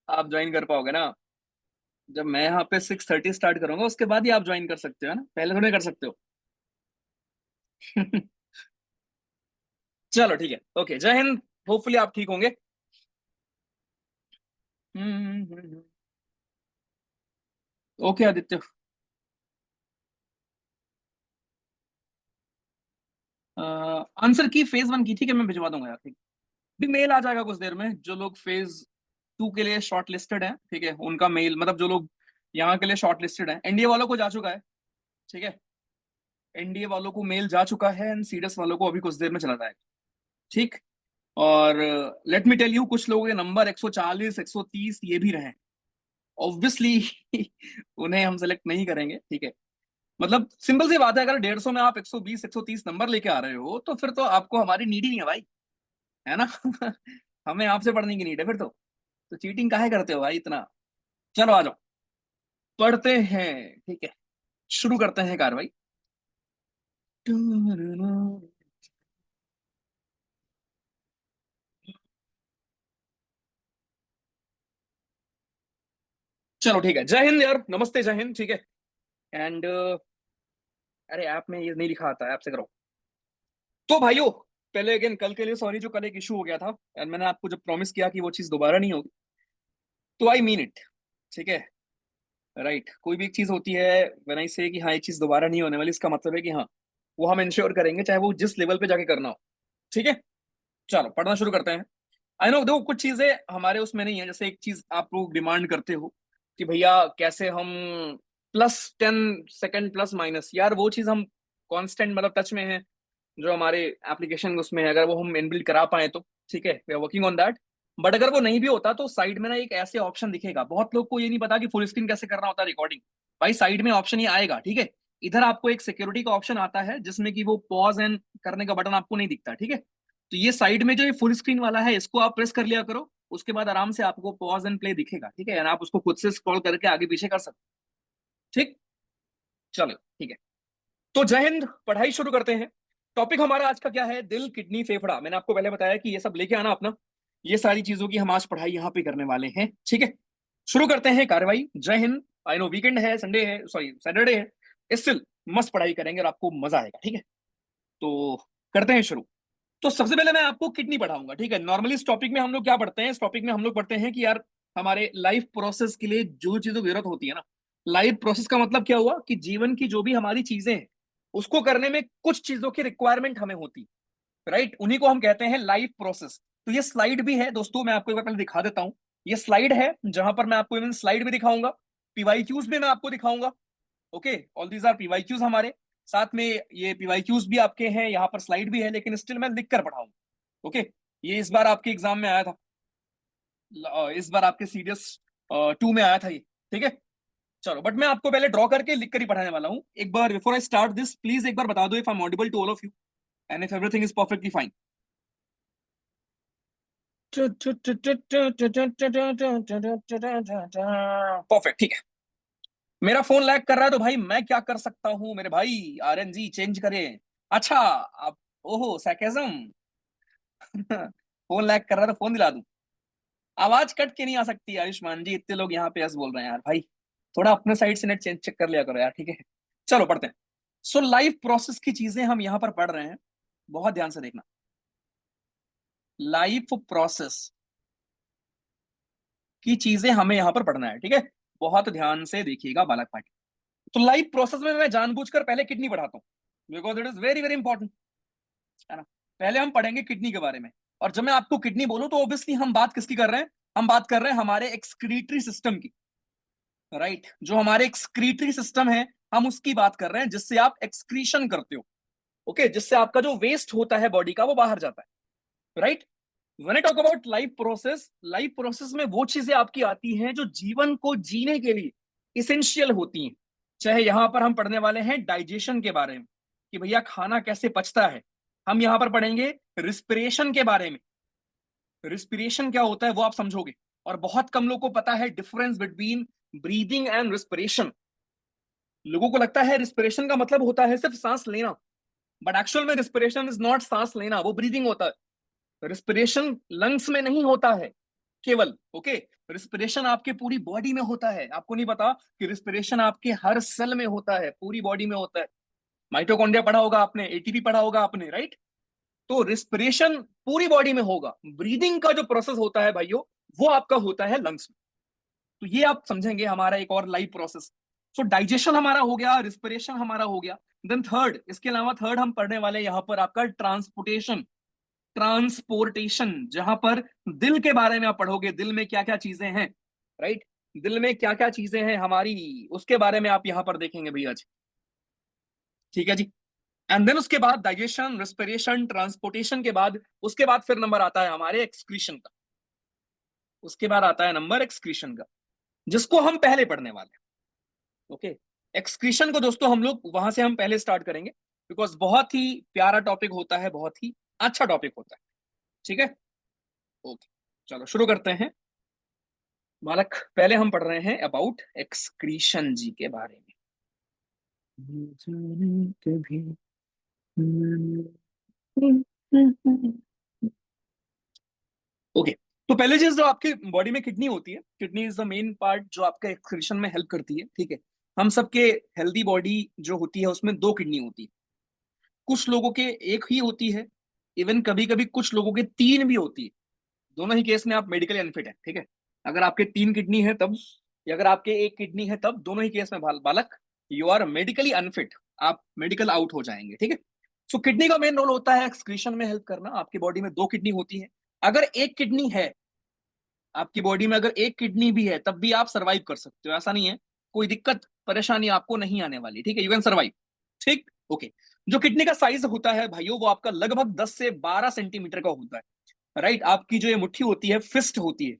आप ज्वाइन कर पाओगे ना? जब मैं यहाँ पे 6:30 स्टार्ट करूंगा उसके बाद ही आप ज्वाइन कर सकते हो ना, पहले थोड़ी कर सकते हो। चलो ठीक है, ओके, जय हिंद। होपफुली आप ठीक होंगे। ओके आदित्य। आंसर की फेज 1 की, ठीक है, मैं भिजवा दूंगा यार, ठीक। भी मेल आ जाएगा कुछ देर में, जो लोग फेज 2 के लिए शॉर्ट लिस्टेड है, ठीक है, उनका मेल, मतलब जो लोग यहाँ के लिए शॉर्ट लिस्टेड है, एनडीए वालों को जा चुका है, ठीक है। एनडीए वालों को मेल जा चुका है एंड सीडीएस वालों को अभी कुछ देर में चला जाएगा, ठीक। और लेट मी टेल यू, कुछ लोगों के नंबर 140 130 ये भी रहे, ऑब्वियसली। उन्हें हम सेलेक्ट नहीं करेंगे, ठीक है। मतलब सिंपल सी बात है, अगर 150 में आप 120 130 नंबर लेके आ रहे हो तो फिर तो आपको हमारी नीड ही नहीं है भाई, है ना? हमें आपसे पढ़ने की नीड है फिर तो चीटिंग काहे करते हो भाई इतना? चलो आ जाओ, पढ़ते हैं, ठीक है, शुरू करते हैं कार्रवाई। चलो ठीक है, जय हिंद यार, नमस्ते, जय हिंद, ठीक है। एंड अरे ऐप में ये नहीं लिखा आता है, ऐप से करो। तो भाइयों, पहले अगेन कल के लिए सॉरी, जो कल एक इशू हो गया था एंड मैंने आपको जब प्रॉमिस किया कि वो चीज दोबारा नहीं होगी, तो आई मीन इट, ठीक है। राइट, कोई भी एक चीज होती है, व्हेन आई से कि हाँ एक चीज दोबारा नहीं होने वाली, इसका मतलब है कि हाँ वो हम इंश्योर करेंगे, चाहे वो जिस लेवल पे जाके करना हो, ठीक है। चलो पढ़ना शुरू करते हैं। आई नो, देखो कुछ चीजें हमारे उसमें नहीं है, जैसे एक चीज आप लोग डिमांड करते हो कि भैया कैसे हम +10 सेकेंड प्लस माइनस, यार वो चीज हम कांस्टेंट मतलब टच में है, जो हमारे एप्लीकेशन उसमें है, अगर वो हम इनबिल्ड करा पाए तो ठीक है, we are working on that. But अगर वो नहीं भी होता तो साइड में ना एक ऐसे ऑप्शन दिखेगा, बहुत लोग को ये नहीं पता कि फुल स्क्रीन कैसे करना होता है रिकॉर्डिंग। भाई साइड में ऑप्शन ये आएगा, ठीक है। इधर आपको एक सिक्योरिटी का ऑप्शन आता है जिसमें कि वो पॉज एंड करने का बटन आपको नहीं दिखता, ठीक है। तो ये साइड में जो ये फुल स्क्रीन वाला है, इसको आप प्रेस कर लिया करो, उसके बाद आराम से आपको पॉज एंड प्ले दिखेगा, ठीक है, और आप उसको खुद से स्क्रॉल करके आगे पीछे कर सकते, ठीक। चलो ठीक है, तो जय हिंद, पढ़ाई शुरू करते हैं। टॉपिक हमारा आज का क्या है? दिल, किडनी, फेफड़ा। मैंने आपको पहले बताया कि ये सब लेके आना अपना, ये सारी चीजों की हम आज पढ़ाई यहाँ पे करने वाले हैं, ठीक है। शुरू करते हैं कार्रवाई, जय हिंद। आई नो वीकेंड है, संडे है, सॉरी सैटरडे है, स्टिल मस्त पढ़ाई करेंगे और आपको मजा आएगा, ठीक है। तो करते हैं शुरू। तो सबसे पहले मैं आपको किडनी पढ़ाऊंगा, ठीक है। नॉर्मली इस टॉपिक में हम लोग क्या पढ़ते हैं? इस टॉपिक में हम लोग पढ़ते हैं कि यार हमारे लाइफ प्रोसेस के लिए जो चीजों की जरूरत होती है ना, लाइफ प्रोसेस का मतलब क्या हुआ कि जीवन की जो भी हमारी चीजें हैं उसको करने में कुछ चीजों की रिक्वायरमेंट हमें होती, राइट, उन्हीं को हम कहते हैं लाइफ प्रोसेस। तो ये स्लाइड भी है दोस्तों, मैं आपको एक बार पहले दिखा देता हूं। ये स्लाइड है जहां पर मैं आपको इवन स्लाइड भी दिखाऊंगा, पीवाईक्यूज भी मैं आपको दिखाऊंगा। Okay, all these are PYQs हमारे साथ में, ये पीवाईक्यूज भी आपके हैं, यहाँ पर स्लाइड भी है, लेकिन स्टिल मैं लिख कर पढ़ाऊंगा। ओके, ये इस बार आपके एग्जाम में आया था, इस बार आपके सीडीएस 2 में आया था ये, ठीक है। चलो, बट मैं आपको पहले ड्रॉ करके लिख कर ही पढ़ाने वाला हूँ। एक बार before I start this, please एक बार बता दो if I am audible to all of you and if everything is perfectly fine. Perfect, ठीक है। मेरा फोन लैग कर रहा है तो भाई मैं क्या कर सकता हूँ मेरे भाई, आरएनजी चेंज करें। अच्छा, आप, ओहो सैकेजम। फोन लैग कर रहा है तो फोन दिला दूं? आवाज कट के नहीं आ सकती आयुष्मान जी, इतने लोग यहाँ पे यस बोल रहे हैं यार भाई, थोड़ा अपने साइड से नेट चेंज चेक कर लिया करो यार, ठीक है। चलो पढ़ते हैं। सो लाइफ प्रोसेस की चीजें हम यहाँ पर पढ़ रहे हैं, बहुत ध्यान से देखना। लाइफ प्रोसेस की चीजें हमें यहाँ पर पढ़ना है, ठीक है। बहुत ध्यान से देखिएगा बालक पाठी। तो लाइफ प्रोसेस में मैं जानबूझकर पहले किडनी पढ़ाता हूँ, because it is very very important, है ना। पहले हम पढ़ेंगे किडनी के बारे में, और जब मैं आपको किडनी बोलूं तो ऑब्वियसली हम बात किसकी कर रहे हैं? हम बात कर रहे हैं हमारे एक्सक्रीटरी सिस्टम की, राइट। जो हमारे एक्सक्रीटरी सिस्टम है, हम उसकी बात कर रहे हैं जिससे आप एक्सक्रीशन करते हो, ओके, जिससे आपका जो वेस्ट होता है बॉडी का वो बाहर जाता है, right. When I talk about life process, life process में वो चीजें आपकी आती हैं जो जीवन को जीने के लिए इसेंशियल होती हैं। चाहे यहां पर हम पढ़ने वाले हैं डाइजेशन के बारे में, कि भैया खाना कैसे पचता है। हम यहां पर पढ़ेंगे रिस्पिरेशन के बारे में, रिस्पिरेशन क्या होता है वो आप समझोगे। और बहुत कम लोगों को पता है difference between breathing and respiration. लोगों को लगता है रिस्पिरेशन का मतलब होता है सिर्फ सांस लेना, बट एक्चुअल में रिस्पिरेशन इज नॉट सांस लेना, वो ब्रीदिंग होता है। रिस्पिरेशन लंग्स में नहीं होता है केवल, ओके। रिस्पिरेशन आपके पूरी बॉडी में होता है, आपको नहीं पता कि रिस्पिरेशन आपके हर सेल में होता है, पूरी बॉडी में होता है। माइटोकॉन्ड्रिया पढ़ा होगा आपने, एटीपी पढ़ा होगा आपने, राइट? तो रिस्पिरेशन पूरी बॉडी में होगा। ब्रीदिंग का जो प्रोसेस होता है भाइयों, वो आपका होता है लंग्स में। तो ये आप समझेंगे हमारा एक और लाइव प्रोसेस। सो डाइजेशन हमारा हो गया, रिस्पिरेशन हमारा हो गया। देन थर्ड, इसके अलावा थर्ड हम पढ़ने वाले यहाँ पर आपका ट्रांसपोर्टेशन। ट्रांसपोर्टेशन, जहां पर दिल के बारे में आप पढ़ोगे, दिल में क्या क्या चीजें हैं, राइट? दिल में क्या क्या चीजें हैं हमारी, उसके बारे में आप यहां पर देखेंगे भैया जी। ठीक है जी। एंड देन उसके बाद डाइजेशन, रेस्पिरेशन, ट्रांसपोर्टेशन के बाद, उसके बाद फिर नंबर आता है हमारे एक्सक्रीशन का। उसके बाद आता है नंबर एक्सक्रीशन का, जिसको हम पहले पढ़ने वाले हैं। ओके, एक्सक्रीशन को दोस्तों हम लोग वहां से हम पहले स्टार्ट करेंगे, बिकॉज बहुत ही प्यारा टॉपिक होता है, बहुत ही अच्छा टॉपिक होता है। ठीक है, ओके, चलो शुरू करते हैं। बालक, पहले हम पढ़ रहे हैं अबाउट एक्सक्रीशन जी के बारे में। ओके, तो पहले चीज, जो आपके बॉडी में किडनी होती है, kidney is the main part जो आपका एक्सक्रीशन में हेल्प करती है। ठीक है, हम सबके हेल्दी बॉडी जो होती है उसमें दो किडनी होती है। कुछ लोगों के एक ही होती है, इवन कभी कभी कुछ लोगों के तीन भी होती है। दोनों ही केस में आप मेडिकली अनफिट है। ठीक है, अगर आपके तीन किडनी है तब, या अगर आपके एक किडनी है तब, दोनों ही केस में बालक यू आर मेडिकली अनफिट, आप मेडिकल आउट हो जाएंगे। ठीक है, सो किडनी का मेन रोल होता है एक्सक्रीशन में हेल्प करना। आपकी बॉडी में दो किडनी होती है। अगर एक किडनी है आपकी बॉडी में, अगर एक किडनी भी है तब भी आप सर्वाइव कर सकते हो, ऐसा नहीं है, कोई दिक्कत परेशानी आपको नहीं आने वाली। ठीक है, यू कैन सर्वाइव। ठीक, ओके। जो किडनी का साइज होता है भाइयों, वो आपका लगभग 10 से 12 सेंटीमीटर का होता है, राइट? आपकी जो ये मुट्ठी होती है, फिस्ट होती है,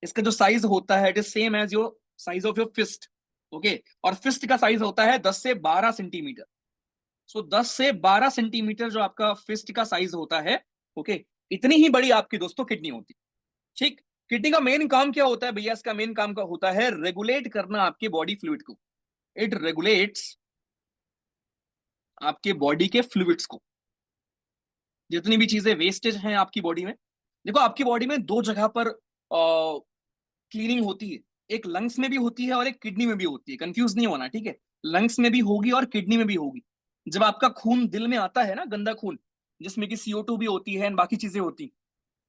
इसका जो साइज होता है it is same as your size of your fist. Okay, और फिस्ट का साइज होता है 10 से 12 सेंटीमीटर। सो 10 से 12 सेंटीमीटर जो आपका फिस्ट का साइज होता है, ओके, इतनी ही बड़ी आपकी दोस्तों किडनी होती है। ठीक, किडनी का मेन काम क्या होता है भैया? इसका मेन काम का होता है रेगुलेट करना आपके बॉडी फ्लूइड को। इट रेगुलेट्स आपके बॉडी के फ्लूइड्स को, जितनी भी चीजें वेस्टेज हैं आपकी बॉडी में। देखो, आपकी बॉडी में दो जगह पर क्लीनिंग होती है, एक लंग्स में भी होती है और एक किडनी में भी होती है, कंफ्यूज नहीं होना। ठीक है, लंग्स में भी होगी और किडनी में भी होगी। जब आपका खून दिल में आता है ना, गंदा खून, जिसमें कि CO2 भी होती है और बाकी चीजें होती,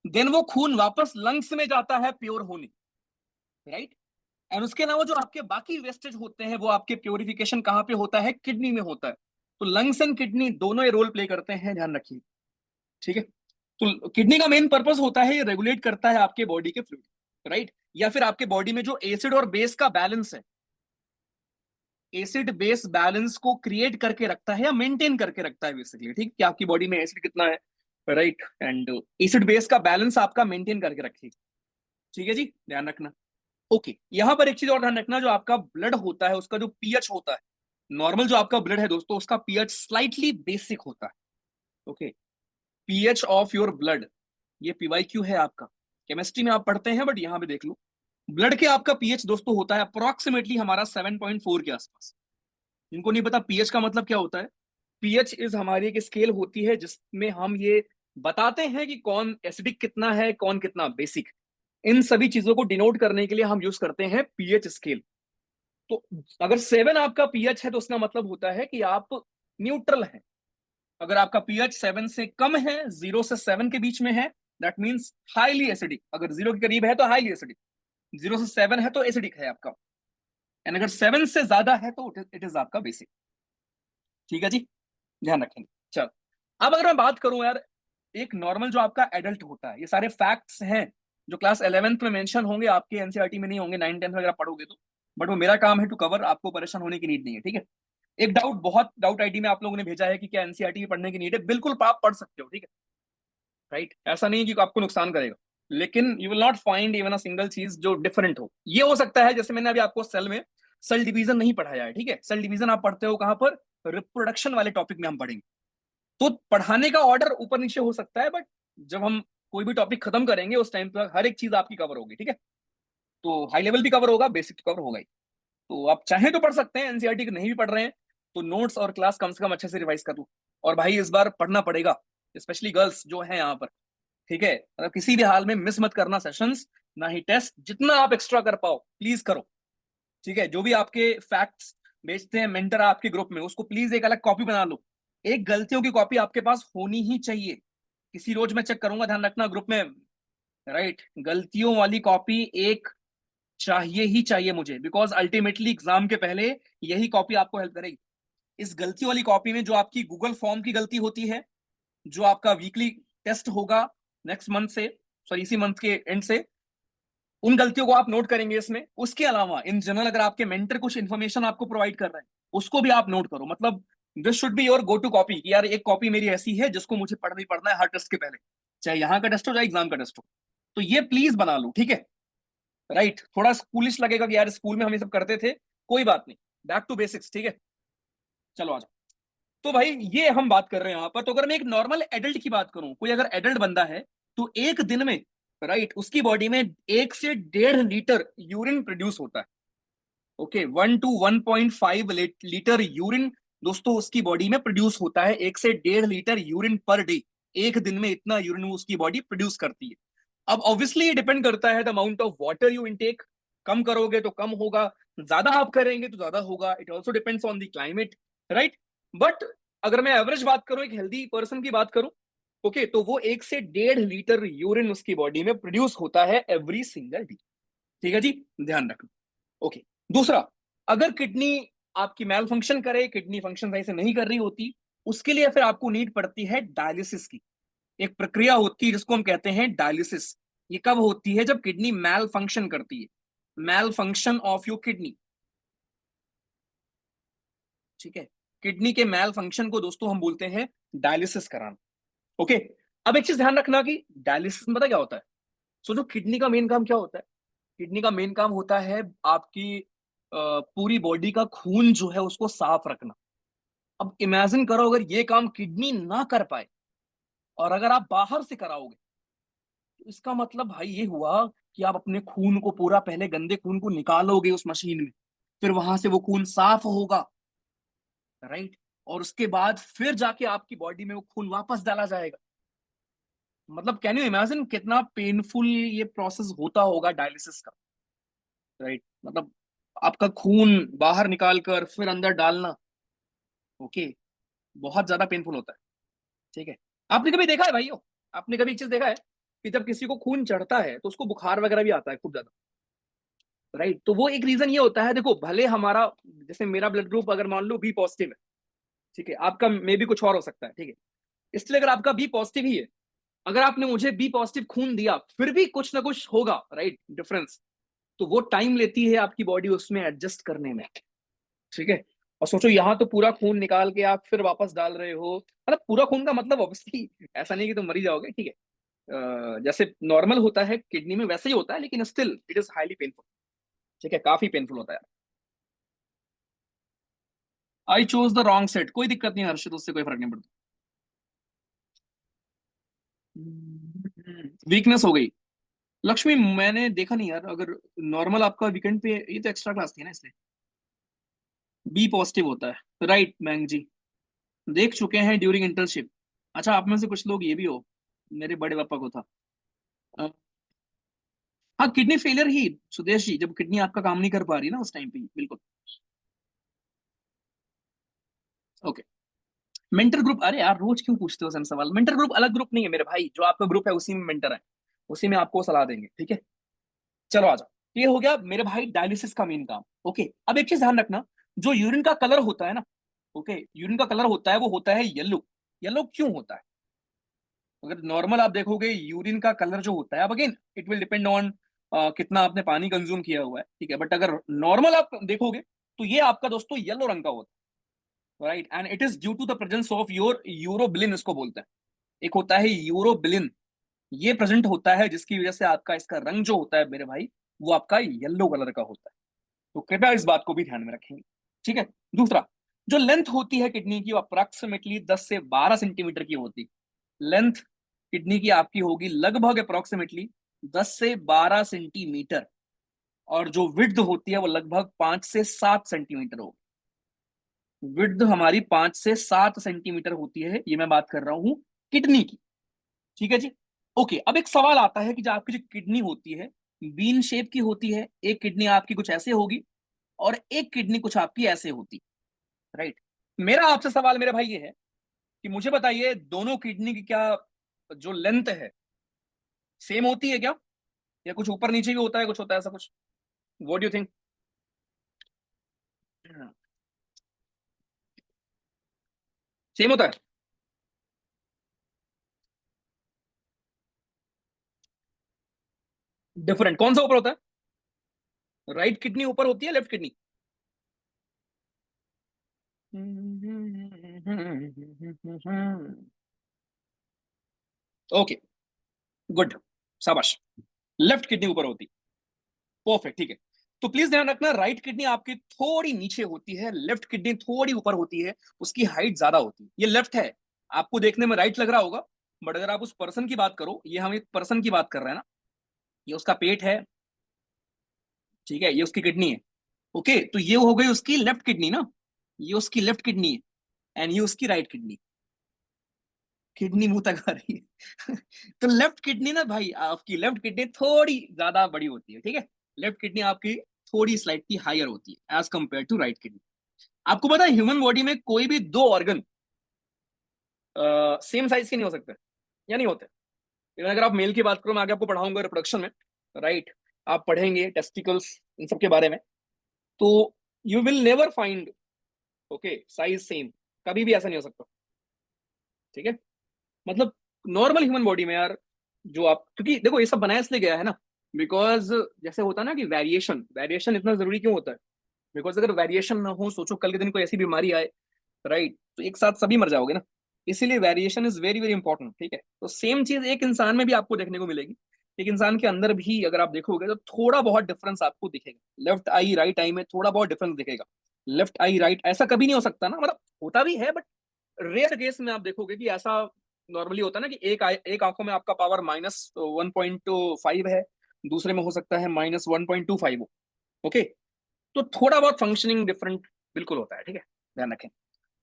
देन वो खून वापस लंग्स में जाता है प्योर होने, राइट? एंड उसके अलावा जो आपके बाकी वेस्टेज होते हैं, वो आपके प्योरिफिकेशन कहाँ पे होता है? किडनी में होता है। तो लंग्स एंड किडनी दोनों ये रोल प्ले करते हैं, ध्यान रखिए। ठीक है, तो किडनी का मेन पर्पस होता है, ये रेगुलेट करता है आपके बॉडी के फ्लूइड, राइट? या फिर आपके बॉडी में जो एसिड और बेस का बैलेंस है, एसिड बेस बैलेंस को क्रिएट करके रखता है या मेंटेन करके रखता है बेसिकली। ठीक, कि आपकी बॉडी में एसिड कितना है, राइट? एंड एसिड बेस का बैलेंस आपका मेंटेन करके रखिए। ठीक है जी, ध्यान रखना। ओके, यहां पर एक चीज और ध्यान रखना, जो आपका ब्लड होता है उसका जो पीएच होता है, नॉर्मल जो आपका ब्लड है दोस्तों, उसका पीएच स्लाइटली बेसिक होता है। Okay, pH of your blood, ये PYQ है आपका, केमिस्ट्री में आप पढ़ते हैं, बट यहां पे देख लो, ब्लड के आपका पीएच दोस्तों होता है अप्रोक्सीमेटली हमारा 7.4 के आसपास। जिनको नहीं पता पीएच का मतलब क्या होता है, पीएच इज हमारी एक स्केल होती है जिसमें हम ये बताते हैं कि कौन एसिडिक कितना है, कौन कितना बेसिक। इन सभी चीजों को डिनोट करने के लिए हम यूज करते हैं पीएच स्केल। तो अगर 7 आपका पीएच है तो उसका मतलब होता है कि आप न्यूट्रल हैं। अगर आपका पीएच 7 से कम है, 0 से 7 के बीच में है, दैट मीन्स हाईली एसिडिक। अगर 0 के करीब है तो हाईली एसिडिक, 0 से 7 है तो एसिडिक है आपका, एंड अगर 7 से ज्यादा है तो इट इज आपका बेसिक। ठीक है जी, ध्यान रखेंगे। चलो, अब अगर मैं बात करूं यार, एक नॉर्मल जो आपका एडल्ट होता है, ये सारे फैक्ट्स हैं जो क्लास 11th में मेंशन होंगे, आपके एनसीईआरटी में नहीं होंगे, 9th 10th वगैरह पढ़ोगे तो, बट वो मेरा काम है टू कवर, आपको परेशान होने की नीड नहीं है। ठीक है, एक डाउट, बहुत डाउट आईडी में आप लोगों ने भेजा है कि क्या एनसीईआरटी में पढ़ने की नीड है। बिल्कुल आप पढ़ सकते हो, ठीक है, राइट? ऐसा नहीं कि आपको नुकसान करेगा, लेकिन you will not find even a single चीज जो डिफरेंट हो। ये हो सकता है, जैसे मैंने अभी आपको सेल में सेल डिवीजन नहीं पढ़ाया है, ठीक है, सेल डिवीजन आप पढ़ते हो कहां पर? रिप्रोडक्शन वाले टॉपिक में हम पढ़ेंगे। तो पढ़ाने का ऑर्डर ऊपर नीचे हो सकता है, बट जब हम कोई भी टॉपिक खत्म करेंगे उस टाइम तक हर एक चीज आपकी कवर होगी। ठीक है, तो हाई लेवल भी कवर होगा, बेसिक कवर होगा ही। तो आप चाहें तो पढ़ सकते हैं, एनसीईआरटी नहीं भी पढ़ रहे हैं तो नोट्स और क्लास कम से कम अच्छे से रिवाइज कर लो। और भाई इस बार पढ़ना पड़ेगा, स्पेशली गर्ल्स जो है यहाँ पर। ठीक है, मतलब किसी भी हाल में मिस मत करना सेशंस, ना ही टेस्ट। जितना आप एक्स्ट्रा कर पाओ प्लीज करो, ठीक है। जो भी आपके फैक्ट्स बेचते हैं मेंटर आपके ग्रुप में, उसको प्लीज एक अलग कॉपी बना लो। एक गलतियों की कॉपी आपके पास होनी ही चाहिए। किसी रोज मैं चेक करूंगा, ध्यान रखना ग्रुप में, राइट। गलतियों वाली कॉपी एक चाहिए ही चाहिए मुझे, बिकॉज अल्टीमेटली एग्जाम के पहले यही कॉपी आपको हेल्प करेगी। इस गलती वाली कॉपी में जो आपकी गूगल फॉर्म की गलती होती है, जो आपका वीकली टेस्ट होगा नेक्स्ट मंथ से, सॉरी इसी मंथ के एंड से, उन गलतियों को आप नोट करेंगे इसमें। उसके अलावा इन जनरल अगर आपके मेंटर कुछ इन्फॉर्मेशन आपको प्रोवाइड कर रहे हैं, उसको भी आप नोट करो। मतलब this should be your go to copy, कि यार एक कॉपी मेरी ऐसी है जिसको मुझे पढ़ना ही पढ़ना है हर टेस्ट के पहले, चाहे यहाँ का टेस्ट हो चाहे एग्जाम का टेस्ट हो। तो ये प्लीज बना लो, ठीक है, राइट। थोड़ा स्कूलिश लगेगा कि यार स्कूल में हम ये सब करते थे, कोई बात नहीं, बैक टू बेसिक्स, ठीक है। चलो आ जाओ। तो भाई ये हम बात कर रहे हैं यहाँ पर। तो अगर मैं एक नॉर्मल एडल्ट की बात करूं, कोई अगर एडल्ट बंदा है, तो एक दिन में, राइट, उसकी बॉडी में 1 से 1.5 लीटर यूरिन प्रोड्यूस होता है। ओके, 1 to 1.5 लीटर यूरिन दोस्तों उसकी बॉडी में प्रोड्यूस होता है। 1 से 1.5 लीटर यूरिन पर डे, एक दिन में इतना यूरिन उसकी बॉडी प्रोड्यूस करती है। अब ऑब्वियसली ये डिपेंड करता है the amount of water you intake. कम करोगे तो कम होगा, ज्यादा आप करेंगे तो ज्यादा होगा। It also depends on the climate, right. But अगर मैं एवरेज बात करूं, एक हेल्दी पर्सन की बात करूं, ओके, तो वो 1 से 1.5 लीटर यूरिन उसकी बॉडी में प्रोड्यूस होता है एवरी सिंगल डे, ठीक है जी, ध्यान रखना। ओके, दूसरा, अगर किडनी आपकी मैल फंक्शन करे, किडनी फंक्शन सही से नहीं कर रही होती, उसके लिए फिर आपको नीड पड़ती है डायलिसिस की। एक प्रक्रिया होती है जिसको हम कहते हैं डायलिसिस। ये कब होती है? जब किडनी मैल फंक्शन करती है, मैल फंक्शन ऑफ योर किडनी, ठीक है। किडनी के मैल फंक्शन को दोस्तों हम बोलते हैं डायलिसिस कराना। ओके, अब एक चीज ध्यान रखना कि डायलिसिस में पता क्या होता है। सो जो किडनी का मेन काम क्या होता है? किडनी का मेन काम होता है आपकी पूरी बॉडी का खून जो है उसको साफ रखना। अब इमेजिन करो अगर ये काम किडनी ना कर पाए और अगर आप बाहर से कराओगे, तो इसका मतलब भाई ये हुआ कि आप अपने खून को पूरा, पहले गंदे खून को निकालोगे उस मशीन में, फिर वहां से वो खून साफ होगा, राइट, और उसके बाद फिर जाके आपकी बॉडी में वो खून वापस डाला जाएगा। मतलब कैन यू इमेजिन कितना पेनफुल ये प्रोसेस होता होगा डायलिसिस का, राइट। मतलब आपका खून बाहर निकाल कर फिर अंदर डालना, ओके, बहुत ज्यादा पेनफुल होता है, ठीक है। आपने कभी देखा है भाइयों, आपने कभी एक चीज देखा है कि जब किसी को खून चढ़ता है तो उसको बुखार वगैरह भी आता है खूब ज्यादा, राइट। तो वो एक रीजन ये होता है, देखो भले हमारा, जैसे मेरा ब्लड ग्रुप अगर मान लो बी पॉजिटिव है, ठीक है, आपका मे भी कुछ और हो सकता है, ठीक है। इसलिए अगर आपका बी पॉजिटिव ही है, अगर आपने मुझे बी पॉजिटिव खून दिया, फिर भी कुछ ना कुछ होगा, राइट, डिफरेंस। तो वो टाइम लेती है आपकी बॉडी उसमें एडजस्ट करने में, ठीक है। और सोचो यहाँ तो पूरा खून निकाल के आप फिर वापस डाल रहे हो, मतलब पूरा खून का मतलब ऑब्वियसली ऐसा नहीं कि तुम मरी जाओगे, ठीक है। जैसे नॉर्मल होता है किडनी में वैसे ही होता है, लेकिन still it is highly painful, ठीक है, काफी पेनफुल होता है। I chose the wrong set, कोई दिक्कत नहीं हर्षित, उससे कोई फर्क नहीं पड़ता। वीकनेस हो गई। लक्ष्मी मैंने देखा नहीं यार, अगर नॉर्मल आपका वीकेंड पे, ये तो एक्स्ट्रा क्लास थी ना इसलिए बी पॉजिटिव होता है, राइट मैंग जी, देख चुके हैं ड्यूरिंग इंटर्नशिप। अच्छा, आप में से कुछ लोग ये भी हो, मेरे बड़े पापा को था। अ, हाँ, किडनी फेलियर ही सुदेश जी, जब किडनी आपका काम नहीं कर पा रही ना उस टाइम पे ही, बिल्कुल। ओके, मेंटर ग्रुप, अरे यार रोज क्यों पूछते हो सर सवाल? मेंटर ग्रुप अलग ग्रुप नहीं है मेरे भाई, जो आपका ग्रुप है उसी में मेंटर है, उसी में आपको सलाह देंगे, ठीक है। चलो आ जाओ। ये हो गया मेरे भाई डायलिसिस का मेन काम। ओके, अब एक चीज ध्यान रखना, जो यूरिन का कलर होता है ना, ओके, यूरिन का कलर होता है वो होता है येलो। येलो क्यों होता है? अगर नॉर्मल आप देखोगे यूरिन का कलर जो होता है, अब again it will depend on कितना आपने पानी कंज्यूम किया हुआ है, ठीक है। बट अगर नॉर्मल आप देखोगे तो ये आपका दोस्तों येलो रंग का होता है, right, and it is due to the presence of your urobilin, इसको बोलते हैं। एक होता है यूरोबिलिन, ये प्रेजेंट होता है, जिसकी वजह से आपका इसका रंग जो होता है मेरे भाई, वो आपका येलो कलर का होता है। तो कृपया इस बात को भी ध्यान में रखेंगे, ठीक है। दूसरा, जो लेंथ होती है किडनी की, वो अप्रोक्सीमेटली 10 से 12 सेंटीमीटर की होती है। लेंथ किडनी की आपकी होगी लगभग अप्रोक्सीमेटली 10 से 12 सेंटीमीटर, और जो विड्थ होती है वो लगभग 5 से 7 सेंटीमीटर होगी। विड्थ हमारी 5 से 7 सेंटीमीटर होती है, ये मैं बात कर रहा हूं किडनी की, ठीक है जी। ओके, अब एक सवाल आता है कि जो आपकी जो किडनी होती है बीन शेप की होती है, एक किडनी आपकी कुछ ऐसे होगी और एक किडनी कुछ आपकी ऐसे होती, राइट? मेरा आपसे सवाल मेरे भाई ये है कि मुझे बताइए दोनों किडनी की क्या जो लेंथ है सेम होती है क्या, या कुछ ऊपर नीचे भी होता है, कुछ होता है ऐसा कुछ? What do you think? Same होता है? डिफरेंट कौन सा ऊपर होता है? राइट किडनी ऊपर होती है, लेफ्ट किडनी? ओके, गुड, शाबाश। लेफ्ट किडनी ऊपर होती, परफेक्ट, ठीक है। तो प्लीज ध्यान रखना, राइट किडनी आपकी थोड़ी नीचे होती है, लेफ्ट किडनी थोड़ी ऊपर होती है, उसकी हाइट ज्यादा होती है। ये लेफ्ट है, आपको देखने में राइट लग रहा होगा, बट अगर आप उस पर्सन की बात करो, ये हम एक पर्सन की बात कर रहे हैं ना, ये उसका पेट है, ठीक है, ये उसकी किडनी है। ओके, तो ये हो गई उसकी लेफ्ट किडनी ना, ये उसकी लेफ्ट किडनी है एंड ये उसकी राइट किडनी। किडनी मुंह तक आ रही है तो लेफ्ट किडनी ना भाई, आपकी लेफ्ट किडनी थोड़ी ज्यादा बड़ी होती है, ठीक है। लेफ्ट किडनी आपकी थोड़ी स्लाइटली हायर होती है as compare to right kidney. आपको पता है ह्यूमन बॉडी में कोई भी दो ऑर्गन सेम साइज के नहीं हो सकते, या नहीं होते? इवन अगर आप मेल की बात करो, मैं आगे आपको पढ़ाऊंगा रिप्रोडक्शन में, राइट? आप पढ़ेंगे टेस्टिकल्स, इन सब के बारे में, तो you will never find, okay, size same, कभी भी ऐसा नहीं हो सकता, ठीक है। मतलब नॉर्मल ह्यूमन बॉडी में यार, जो आप, क्योंकि देखो ये सब बनाया इसलिए गया है ना, बिकॉज जैसे होता है ना कि वेरिएशन, वेरिएशन इतना जरूरी क्यों होता है? बिकॉज अगर वेरिएशन ना हो, सोचो कल के दिन कोई ऐसी बीमारी आए, राइट, तो एक साथ सभी मर जाओगे ना, इसीलिए variation is very very important, ठीक है। तो सेम चीज एक इंसान में भी आपको देखने को मिलेगी, एक इंसान के अंदर भी अगर आप देखोगे तो थोड़ा बहुत डिफरेंस आपको दिखेगा, लेफ्ट आई राइट आई में थोड़ा बहुत डिफरेंस दिखेगा। लेफ्ट आई राइट ऐसा कभी नहीं हो सकता ना, मतलब होता भी है बट रेयर केस में आप देखोगे कि ऐसा नॉर्मली होता है ना कि एक आंखों में आपका पावर -1.5 है, दूसरे में हो सकता है -1.25 हो, ओके। तो थोड़ा बहुत फंक्शनिंग डिफरेंट बिल्कुल होता है, ठीक है, ध्यान रखें।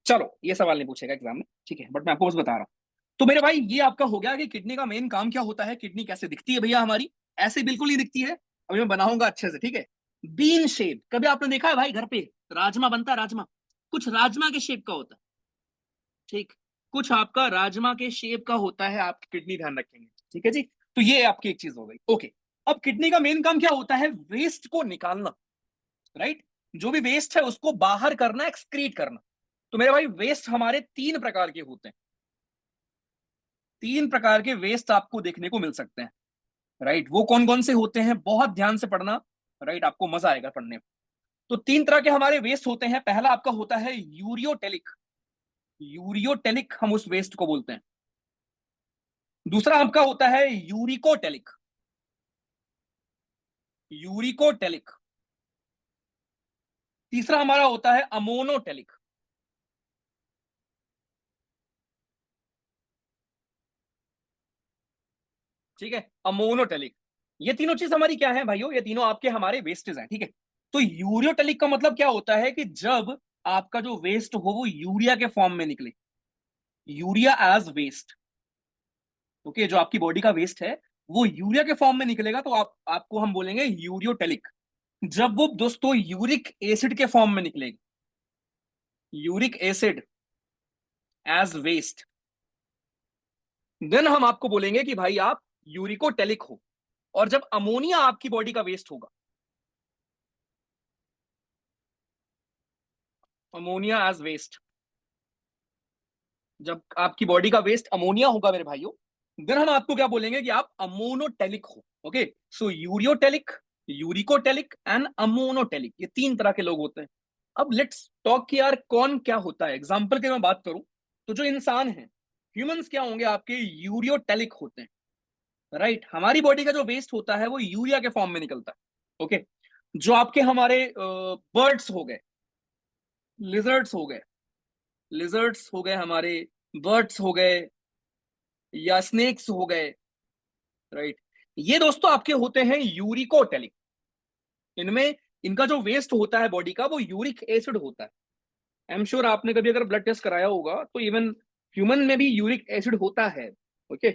चलो ये सवाल नहीं पूछेगा एग्जाम में, ठीक है, बट मैं आपको बस बता रहा हूँ। तो मेरे भाई ये आपका हो गया कि किडनी का मेन काम क्या होता है, किडनी कैसे दिखती है भैया हमारी, ऐसे बिल्कुल नहीं दिखती है, अभी मैं बनाऊंगा अच्छे से, ठीक है। बीन शेप, कभी आपने देखा है भाई घर पे राजमा बनता है, राजमा कुछ राजमा के शेप का होता है, ठीक, कुछ आपका राजमा के शेप का होता है, आपकी किडनी ध्यान रखेंगे, ठीक है जी। तो ये आपकी एक चीज हो गई, ओके। अब किडनी का मेन काम क्या होता है? वेस्ट को निकालना, राइट, जो भी वेस्ट है उसको बाहर करना, एक्सक्रीट करना। तो मेरे भाई वेस्ट हमारे तीन प्रकार के होते हैं, तीन प्रकार के वेस्ट आपको देखने को मिल सकते हैं, राइट। वो कौन कौन से होते हैं, बहुत ध्यान से पढ़ना, राइट, आपको मजा आएगा पढ़ने में। तो तीन तरह के हमारे वेस्ट होते हैं, पहला आपका होता है यूरियोटेलिक, यूरियोटेलिक हम उस वेस्ट को बोलते हैं। दूसरा आपका होता है यूरिकोटेलिक, यूरिकोटेलिक। तीसरा हमारा होता है अमोनोटेलिक। ठीक है, अमोनोटेलिक। ये तीनों चीज हमारी क्या है भाइयों, ये तीनों आपके हमारे वेस्टेज हैं, ठीक है। तो यूरियोटेलिक का मतलब क्या होता है कि जब आपका जो वेस्ट हो वो यूरिया के फॉर्म में निकले, यूरिया एज वेस्ट, ओके, जो आपकी बॉडी का वेस्ट है वो यूरिया के फॉर्म में निकलेगा, तो आपको हम बोलेंगे यूरियोटेलिक। जब वो दोस्तों यूरिक एसिड के फॉर्म में निकलेगा, uric acid as waste, then हम आपको बोलेंगे कि भाई आप यूरिकोटेलिक हो। और जब अमोनिया आपकी बॉडी का वेस्ट होगा, अमोनिया एज वेस्ट, जब आपकी बॉडी का वेस्ट अमोनिया होगा मेरे भाइयों, देन हम आपको क्या बोलेंगे कि आप अमोनोटेलिक हो, okay. So ureotelic, uricotelic and ammonotelic, ये तीन तरह के लोग होते हैं। अब लेट्स टॉक कि यार कौन क्या होता है, एग्जाम्पल की मैं बात करूं तो जो इंसान है, ह्यूमंस क्या होंगे आपके, यूरियोटेलिक होते हैं, राइट। हमारी बॉडी का जो वेस्ट होता है वो यूरिया के फॉर्म में निकलता है, ओके। जो आपके हमारे बर्ड्स हो गए, लिजर्ड्स हो गए, लिजर्ड्स हो गए हमारे, बर्ड्स हो गए, या स्नेक्स हो गए, राइट, ये दोस्तों आपके होते हैं यूरिकोटेलिक। इनमें इनका जो वेस्ट होता है बॉडी का वो यूरिक एसिड होता है। आई एम श्योर आपने कभी अगर ब्लड टेस्ट कराया होगा तो इवन ह्यूमन में भी यूरिक एसिड होता है, ओके।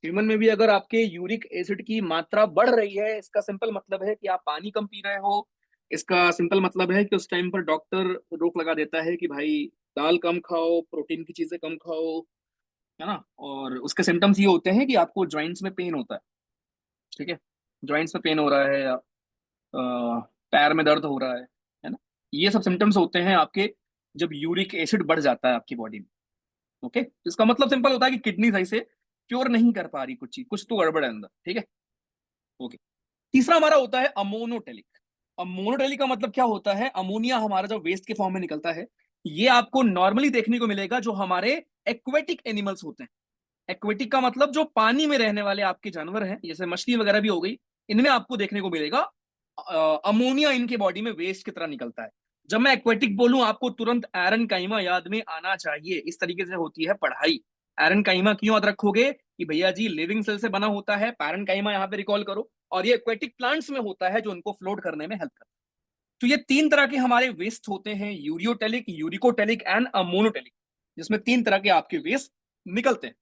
ह्यूमन में भी अगर आपके यूरिक एसिड की मात्रा बढ़ रही है, इसका सिंपल मतलब है कि आप पानी कम पी रहे हो। इसका सिंपल मतलब है कि उस टाइम पर डॉक्टर रोक लगा देता है कि भाई दाल कम खाओ, प्रोटीन की चीजें कम खाओ, है ना। और उसके सिम्टम्स ये होते हैं कि आपको जॉइंट्स में पेन होता है, ठीक है। जॉइंट्स में पेन हो रहा है, या पैर में दर्द हो रहा है ना। ये सब सिम्टम्स होते हैं आपके जब यूरिक एसिड बढ़ जाता है आपकी बॉडी में। ओके, इसका मतलब सिंपल होता है कि किडनी सही से क्योर नहीं कर पा रही, कुछ चीज, कुछ तो गड़बड़ है अंदर, ठीक है। ओके। तीसरा हमारा होता है अमोनोटेलिक। अमोनोटेलिक का मतलब क्या होता है? अमोनिया हमारा जो वेस्ट के फॉर्म में निकलता है, ये आपको नॉर्मली देखने को मिलेगा जो हमारे एक्वेटिक एनिमल्स होते हैं। एक्वेटिक का मतलब जो पानी में रहने वाले आपके जानवर हैं, जैसे मछली वगैरह भी हो गई, इनमें आपको देखने को मिलेगा अमोनिया इनके बॉडी में वेस्ट की तरह निकलता है। जब मैं एक्वेटिक बोलूं, आपको तुरंत एरन काइमा याद में आना चाहिए। इस तरीके से होती है पढ़ाई। एरन काइमा क्यों याद रखोगे? कि भैया जी लिविंग सेल से बना होता है, पैरन काइमा यहाँ पे रिकॉल करो। और ये एक्वेटिक प्लांट्स में होता है जो उनको फ्लोट करने में हेल्प करता है। तो ये तीन तरह के हमारे वेस्ट होते हैं, यूरियोटेलिक, यूरिकोटेलिक एंड अमोनोटेलिक, जिसमें तीन तरह के आपके वेस्ट निकलते हैं।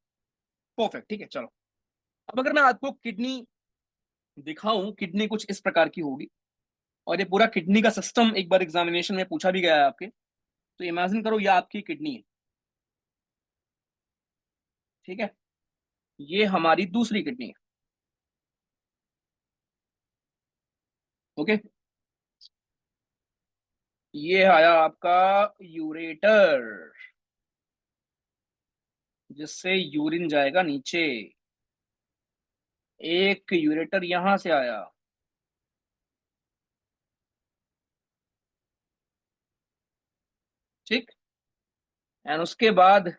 परफेक्ट, ठीक है। चलो, अब अगर मैं आपको किडनी दिखाऊं, किडनी कुछ इस प्रकार की होगी। और ये पूरा किडनी का सिस्टम एक बार एग्जामिनेशन में पूछा भी गया है आपके। तो इमेजिन करो, ये आपकी किडनी है, ठीक है। ये हमारी दूसरी किडनी है। ओके। ये आया आपका यूरेटर, जिससे यूरिन जाएगा नीचे। एक यूरेटर यहां से आया, ठीक। एंड उसके बाद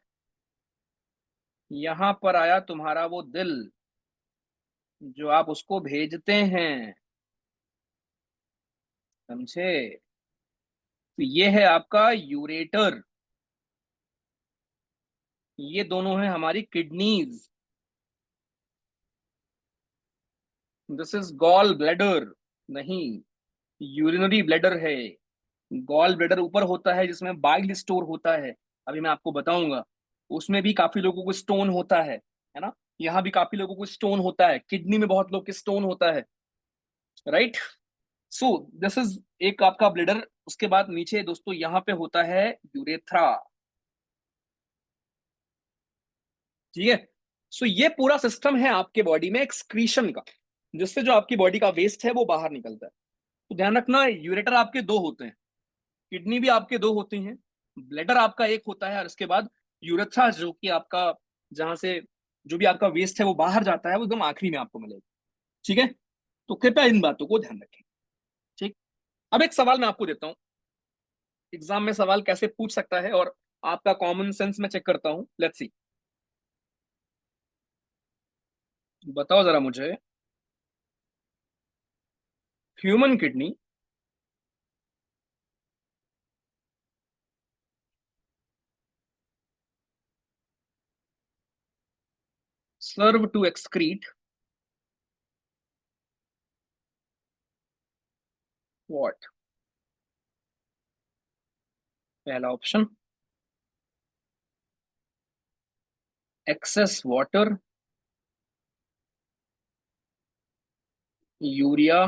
यहां पर आया तुम्हारा वो दिल, जो आप उसको भेजते हैं, समझे। तो ये है आपका यूरेटर। ये दोनों है हमारी kidneys. This is gall bladder, नहीं, यूरिनरी ब्लैडर है। गॉल ब्लैडर ऊपर होता है जिसमें बाइल स्टोर होता है, अभी मैं आपको बताऊंगा। उसमें भी काफी लोगों को स्टोन होता है ना। यहाँ भी काफी लोगों को स्टोन होता है, किडनी में बहुत लोग के स्टोन होता है, राइट। सो दिस इज एक आपका ब्लैडर। उसके बाद नीचे दोस्तों यहाँ पे होता है यूरेथ्रा, ठीक है। सो ये पूरा सिस्टम है आपके बॉडी में एक्सक्रीशन का, जिससे जो आपकी बॉडी का वेस्ट है वो बाहर निकलता है। तो ध्यान रखना, यूरेटर आपके दो होते हैं, किडनी भी आपके दो होती हैं, ब्लैडर आपका एक होता है, और इसके बाद यूरेथ्रा, जो कि आपका जहां से जो भी आपका वेस्ट है वो बाहर जाता है, वो एकदम आखिरी में आपको मिलेगा, ठीक है। तो कृपया इन बातों को ध्यान रखें, ठीक। अब एक सवाल मैं आपको देता हूँ, एग्जाम में सवाल कैसे पूछ सकता है, और आपका कॉमन सेंस में चेक करता हूँ। लेट्स सी, बताओ जरा मुझे, human kidney serve to excrete what? पहला option excess water, urea,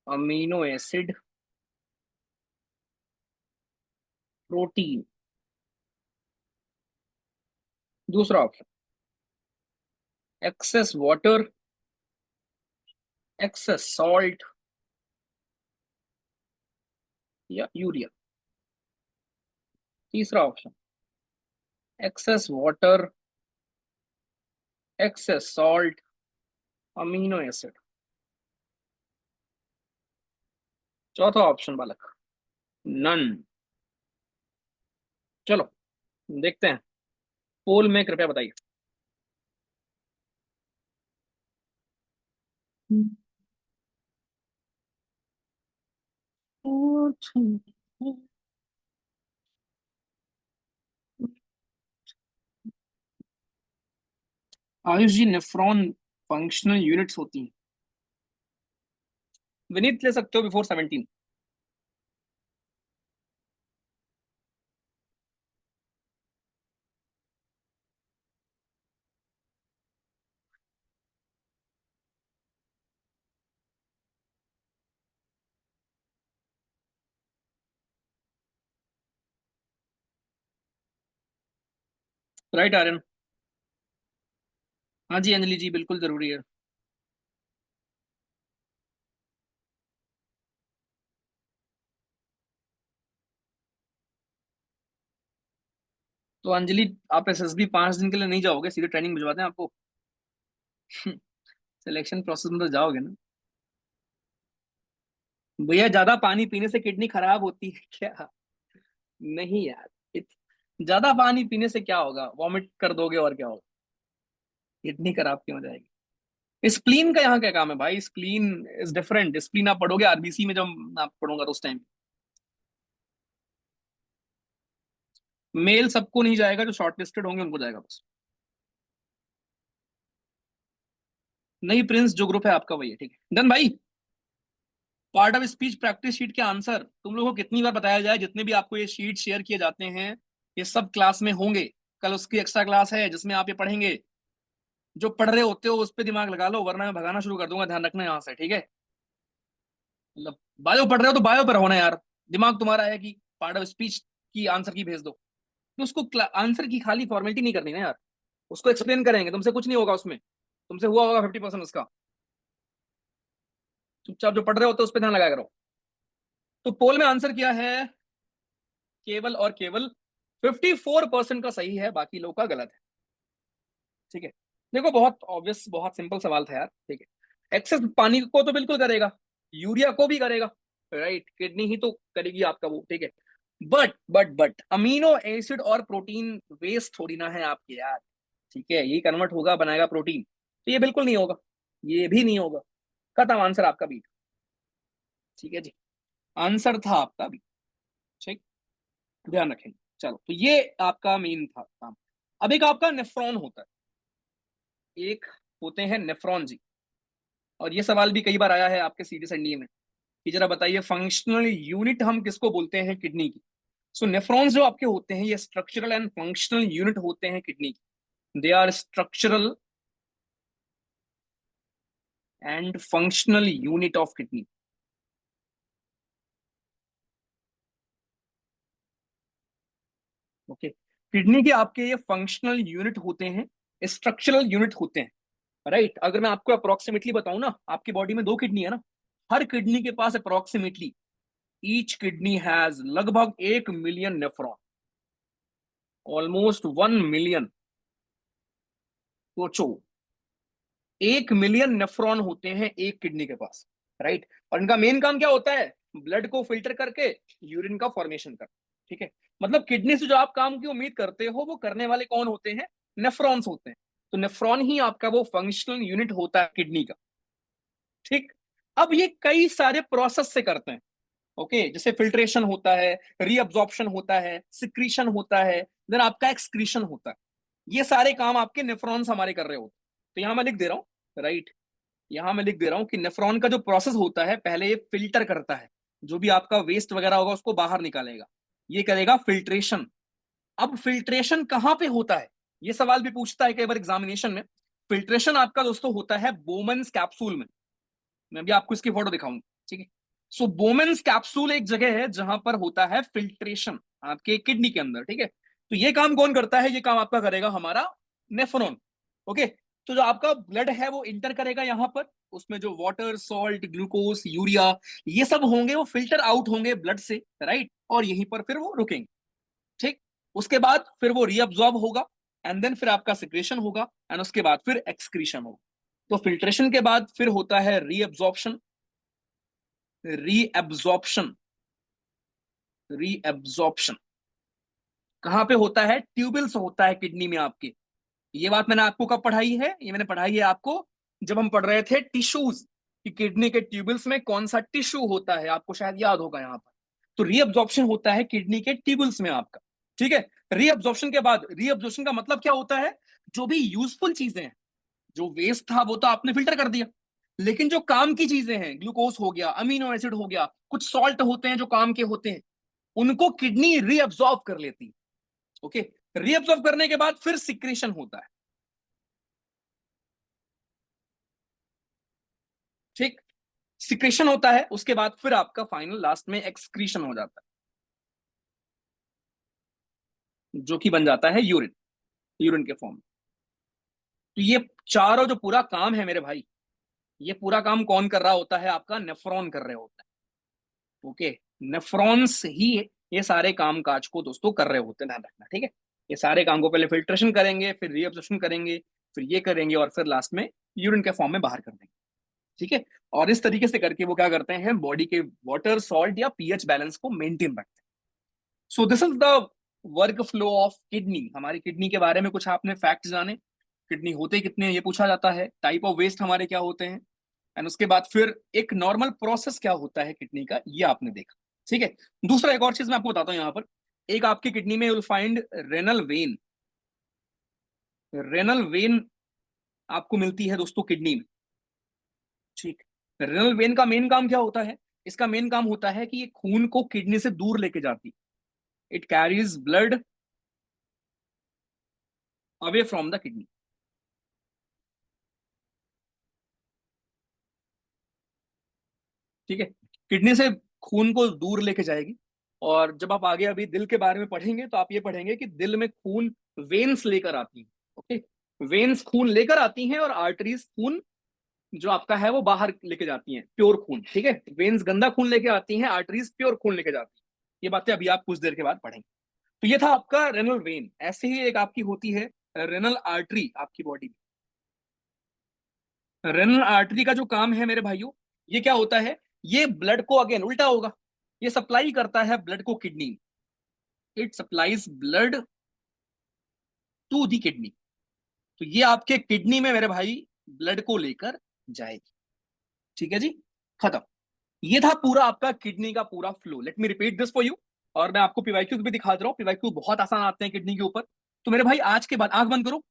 amino acid, protein. दूसरा option excess water, excess salt, या यूरिया। तीसरा option excess water, excess salt, amino acid. चौथा ऑप्शन बालक नन। चलो देखते हैं, पोल में कृपया बताइए। Ayush ji, nephron functional units होती हैं। विनीत ले सकते हो बिफोर 17। राइट आर्यन। हाँ जी अंजलि जी, बिल्कुल जरूरी है। तो अंजलि, आप एसएसबी 5 दिन के लिए नहीं जाओगे, सीधे ट्रेनिंग भिजवाते हैं आपको। सिलेक्शन प्रोसेस में तो जाओगे ना। भैया ज्यादा पानी पीने से किडनी खराब होती है क्या? नहीं यार, ज्यादा पानी पीने से क्या होगा, वॉमिट कर दोगे और क्या होगा। किडनी खराब क्यों हो जाएगी? स्प्लीन का यहाँ क्या काम है भाई? Spleen is different. स्प्लीन आप पढ़ोगे आरबीसी में, जब आप पढ़ूंगा तो उस टाइम। मेल सबको नहीं जाएगा, जो शॉर्ट लिस्टेड होंगे उनको जाएगा बस। नहीं प्रिंस, जो ग्रुप है आपका वही है, ठीक है डन भाई। Part of speech practice sheet के आंसर तुम लोगों को कितनी बार बताया जाए, जितने भी आपको ये शीट शेयर किए जाते हैं, ये सब क्लास में होंगे। कल उसकी एक्स्ट्रा क्लास है जिसमें आप ये पढ़ेंगे। जो पढ़ रहे होते हो उस पर दिमाग लगा लो, वरना मैं भगाना शुरू कर दूंगा, ध्यान रखना यहाँ से, ठीक है। मतलब बायो पढ़ रहे हो तो बायो पर होना यार। दिमाग तुम्हारा है कि पार्ट ऑफ स्पीच की आंसर की भेज दो, तो उसको आंसर की खाली फॉर्मेलिटी नहीं करनी ना यार। उसको एक्सप्लेन करेंगे, तुमसे कुछ नहीं होगा उसमें। तुमसे हुआ होगा 50% उसका। चुपचाप जो पढ़ रहे होते हो उस पर ध्यान लगाया करो। तो पोल में आंसर किया है, केवल और केवल 54% का सही है, बाकी लोग का गलत है। ठीक है। देखो बहुत ऑब्वियस, बहुत सिंपल सवाल था यार, ठीक है। एक्सेस पानी को तो बिल्कुल करेगा, यूरिया को भी करेगा, राइट। किडनी ही तो करेगी आपका वो, ठीक है। बट अमीनो एसिड और प्रोटीन वेस्ट थोड़ी ना है आपके यार, ठीक है। यही कन्वर्ट होगा, बनाएगा प्रोटीन, तो ये बिल्कुल नहीं होगा, ये भी नहीं होगा। खत्म, आंसर आपका बी। ठीक है जी, आंसर था आपका बी। ठीक, ध्यान रखेंगे। चलो, तो ये आपका मेन था काम। अब एक आपका नेफ्रॉन होता है, एक होते हैं नेफ्रॉन जी। और ये सवाल भी कई बार आया है आपके सीडी एनडीए में, कि जरा बताइए फंक्शनल यूनिट हम किसको बोलते हैं किडनी की। सो नेफ्रॉन्स जो आपके होते हैं, ये स्ट्रक्चरल एंड फंक्शनल यूनिट होते हैं किडनी की। They are structural and functional unit of kidney. Okay, kidney के आपके ये फंक्शनल यूनिट होते हैं, स्ट्रक्चरल यूनिट होते हैं, राइट। अगर मैं आपको अप्रोक्सीमेटली बताऊं ना, आपकी बॉडी में 2 किडनी है ना, हर किडनी के पास अप्रोक्सीमेटली, ईच किडनी हैज लगभग 1 मिलियन नेफ्रॉन, ऑलमोस्ट 1 मिलियन। सोचो, 1 मिलियन नेफ्रॉन होते हैं एक किडनी के पास, राइट। और इनका मेन काम क्या होता है? ब्लड को फिल्टर करके यूरिन का फॉर्मेशन कर, ठीक है। मतलब किडनी से जो आप काम की उम्मीद करते हो, वो करने वाले कौन होते हैं? नेफ्रॉन्स होते हैं। तो नेफ्रॉन ही आपका वो फंक्शनल यूनिट होता है किडनी का, ठीक। अब ये कई सारे प्रोसेस से करते हैं, ओके। जैसे फिल्ट्रेशन होता है, रीअब्जॉर्प्शन होता है, सिक्रीशन होता है, देन आपका एक्सक्रीशन होता है। ये सारे काम आपके नेफ्रॉन्स हमारे कर रहे होते हैं। तो यहां मैं लिख दे रहा हूं, राइट। यहां मैं लिख दे रहा हूं कि नेफ्रॉन का जो प्रोसेस होता है, पहले ये फिल्टर करता है, जो भी आपका वेस्ट वगैरह होगा उसको बाहर निकालेगा, ये करेगा फिल्ट्रेशन। अब फिल्ट्रेशन कहां पे होता है, ये सवाल भी पूछता है कई बार एग्जामिनेशन में। फिल्ट्रेशन आपका दोस्तों होता है बोमन्स कैप्सूल में। मैं भी आपको इसकी फोटो दिखाऊंगा, ठीक है। सो बोमेन्स कैप्सूल एक जगह है जहां पर होता है फिल्ट्रेशन आपके किडनी के अंदर, ठीक है। तो ये काम कौन करता है? ये काम आपका करेगा हमारा नेफ्रॉन, ओके। तो जो आपका ब्लड है वो इंटर करेगा यहां पर, उसमें जो वाटर, सॉल्ट, ग्लूकोज, यूरिया, ये सब होंगे, वो फिल्टर आउट होंगे ब्लड से, राइट। और यहीं पर फिर वो रुकेंगे, ठीक। उसके बाद फिर वो रीअब्जॉर्ब होगा, एंड देन फिर आपका सिक्रेशन होगा, एंड उसके बाद फिर एक्सक्रीशन होगा। तो फिल्ट्रेशन के बाद फिर होता है रीअब्जॉर्प्शन। रीएब्जॉर्प्शन, रीएब्जॉर्प्शन कहां पे होता है? ट्यूबल्स होता है किडनी में आपके। ये बात मैंने आपको कब पढ़ाई है? ये मैंने पढ़ाई है आपको जब हम पढ़ रहे थे टिश्यूज, कि किडनी के ट्यूबल्स में कौन सा टिश्यू होता है, आपको शायद याद होगा यहाँ पर। तो रीअब्जॉर्प्शन होता है किडनी के ट्यूबल्स में आपका, ठीक है। रीअब्जॉर्प्शन के बाद, रीअब्जॉर्प्शन का मतलब क्या होता है? जो भी यूजफुल चीजें हैं, जो वेस्ट था वो तो आपने फिल्टर कर दिया, लेकिन जो काम की चीजें हैं, ग्लूकोज हो गया, अमीनो एसिड हो गया, कुछ सॉल्ट होते हैं जो काम के होते हैं, उनको किडनी रीअब्सॉर्ब कर लेती है, ओके। रीअब्सॉर्ब करने के बाद फिर सिक्रेशन होता है, ठीक। सिक्रेशन होता है, उसके बाद फिर आपका फाइनल लास्ट में एक्सक्रीशन हो जाता है, जो कि बन जाता है यूरिन। यूरिन के फॉर्म में। तो ये चारों जो पूरा काम है मेरे भाई, ये पूरा काम कौन कर रहा होता है? आपका नेफ्रॉन कर रहे होता है। ओके, नेफ्रॉन्स ही ये सारे काम काज को दोस्तों कर रहे होते हैं, ध्यान रखना, ठीक है। ये सारे काम को पहले फिल्ट्रेशन करेंगे, फिर रीअब्जॉर्प्शन करेंगे, फिर ये करेंगे, और फिर लास्ट में यूरिन के फॉर्म में बाहर कर देंगे, ठीक है। और इस तरीके से करके वो क्या करते हैं, बॉडी के वाटर सॉल्ट या पीएच बैलेंस को मेंटेन रखते हैं। So this is the work flow of kidney. हमारी किडनी के बारे में कुछ आपने फैक्ट जाने, किडनी होते कितने हैं ये पूछा जाता है, टाइप ऑफ वेस्ट हमारे क्या होते हैं, एंड उसके बाद फिर एक नॉर्मल प्रोसेस क्या होता है किडनी का, ये आपने देखा, ठीक है। दूसरा एक और चीज मैं आपको बताता हूँ यहाँ पर, एक आपकी किडनी में will find renal vein. Renal vein आपको मिलती है दोस्तों किडनी में, ठीक। रेनल वेन का मेन काम क्या होता है? इसका मेन काम होता है कि ये खून को किडनी से दूर लेके जाती, it carries blood away from the kidney, ठीक है। किडनी से खून को दूर लेके जाएगी। और जब आप आगे अभी दिल के बारे में पढ़ेंगे तो आप ये पढ़ेंगे कि दिल में खून वेन्स लेकर आती है, ओके। वेन्स खून लेकर आती हैं और आर्टरीज खून जो आपका है वो बाहर लेके जाती हैं, प्योर खून, ठीक है। वेन्स गंदा खून लेके आती हैं, आर्टरीज प्योर खून लेके जाती हैं। ये बातें अभी आप कुछ देर के बाद पढ़ेंगे। तो ये था आपका रेनल वेन। ऐसे ही एक आपकी होती है रेनल आर्टरी आपकी बॉडी में। रेनल आर्टरी का जो काम है मेरे भाइयों, ये क्या होता है, ये ब्लड को अगेन उल्टा होगा, ये सप्लाई करता है ब्लड को kidney, it supplies blood to the kidney. तो ये आपके किडनी में मेरे भाई ब्लड को लेकर जाएगी, ठीक है जी, खत्म। ये था पूरा आपका किडनी का पूरा flow. Let me repeat this for you. और मैं आपको पीवाईक्यू भी दिखा दे रहा हूँ, पीवाईक्यू बहुत आसान आते हैं किडनी के ऊपर। तो मेरे भाई आज के बाद आंख बंद करो,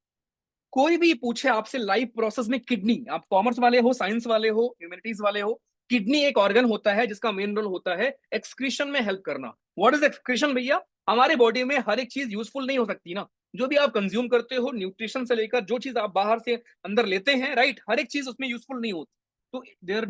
कोई भी पूछे आपसे लाइफ प्रोसेस में किडनी, आप कॉमर्स वाले हो, साइंस वाले हो, ह्यूमैनिटीज वाले हो, किडनी एक ऑर्गन होता है जिसका मेन रोल होता है एक्सक्रीशन में हेल्प करना। व्हाट इज एक्सक्रीशन भैया? हमारे बॉडी में हर एक चीज यूजफुल नहीं हो सकती ना, जो भी आप कंज्यूम करते हो न्यूट्रिशन से लेकर जो चीज आप बाहर से अंदर लेते हैं, राइट, हर एक चीज उसमें यूजफुल नहीं होती। तो there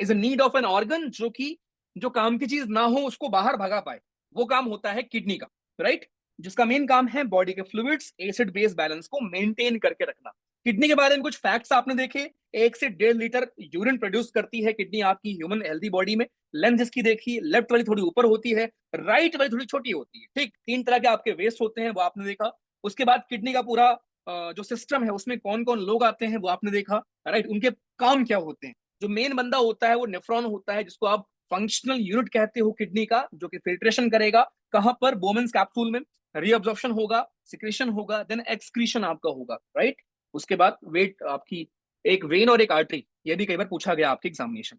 is a need of an organ जो कि जो काम की चीज ना हो उसको बाहर भगा पाए, वो काम होता है किडनी का, राइट। जिसका मेन काम है बॉडी के फ्लूइड्स एसिड बेस बैलेंस को मेंटेन करके रखना। किडनी के बारे में कुछ फैक्ट्स आपने देखे, 1 से 1.5 लीटर यूरिन प्रोड्यूस करती है किडनी आपकी ह्यूमन हेल्दी बॉडी में। लेंथ इसकी देखी, लेफ्ट वाली थोड़ी ऊपर होती है, राइट वाली थोड़ी छोटी होती है, ठीक। 3 तरह के आपके वेस्ट होते हैं वो आपने देखा। उसके बाद किडनी का पूरा जो सिस्टम है उसमें कौन कौन लोग आते हैं वो आपने देखा, राइट, उनके काम क्या होते हैं। जो मेन बंदा होता है वो नेफ्रॉन होता है, जिसको आप फंक्शनल यूनिट कहते हो किडनी का, जो कि फिल्ट्रेशन करेगा कहां पर, बोमेन्स कैप्सूल में, रीअब्जॉर्प्शन होगा, सिक्रेशन होगा, देन एक्सक्रीशन आपका होगा, राइट। उसके बाद वेट आपकी एक वेन और एक आर्टरी, ये भी कई बार पूछा गया आपके एग्जामिनेशन।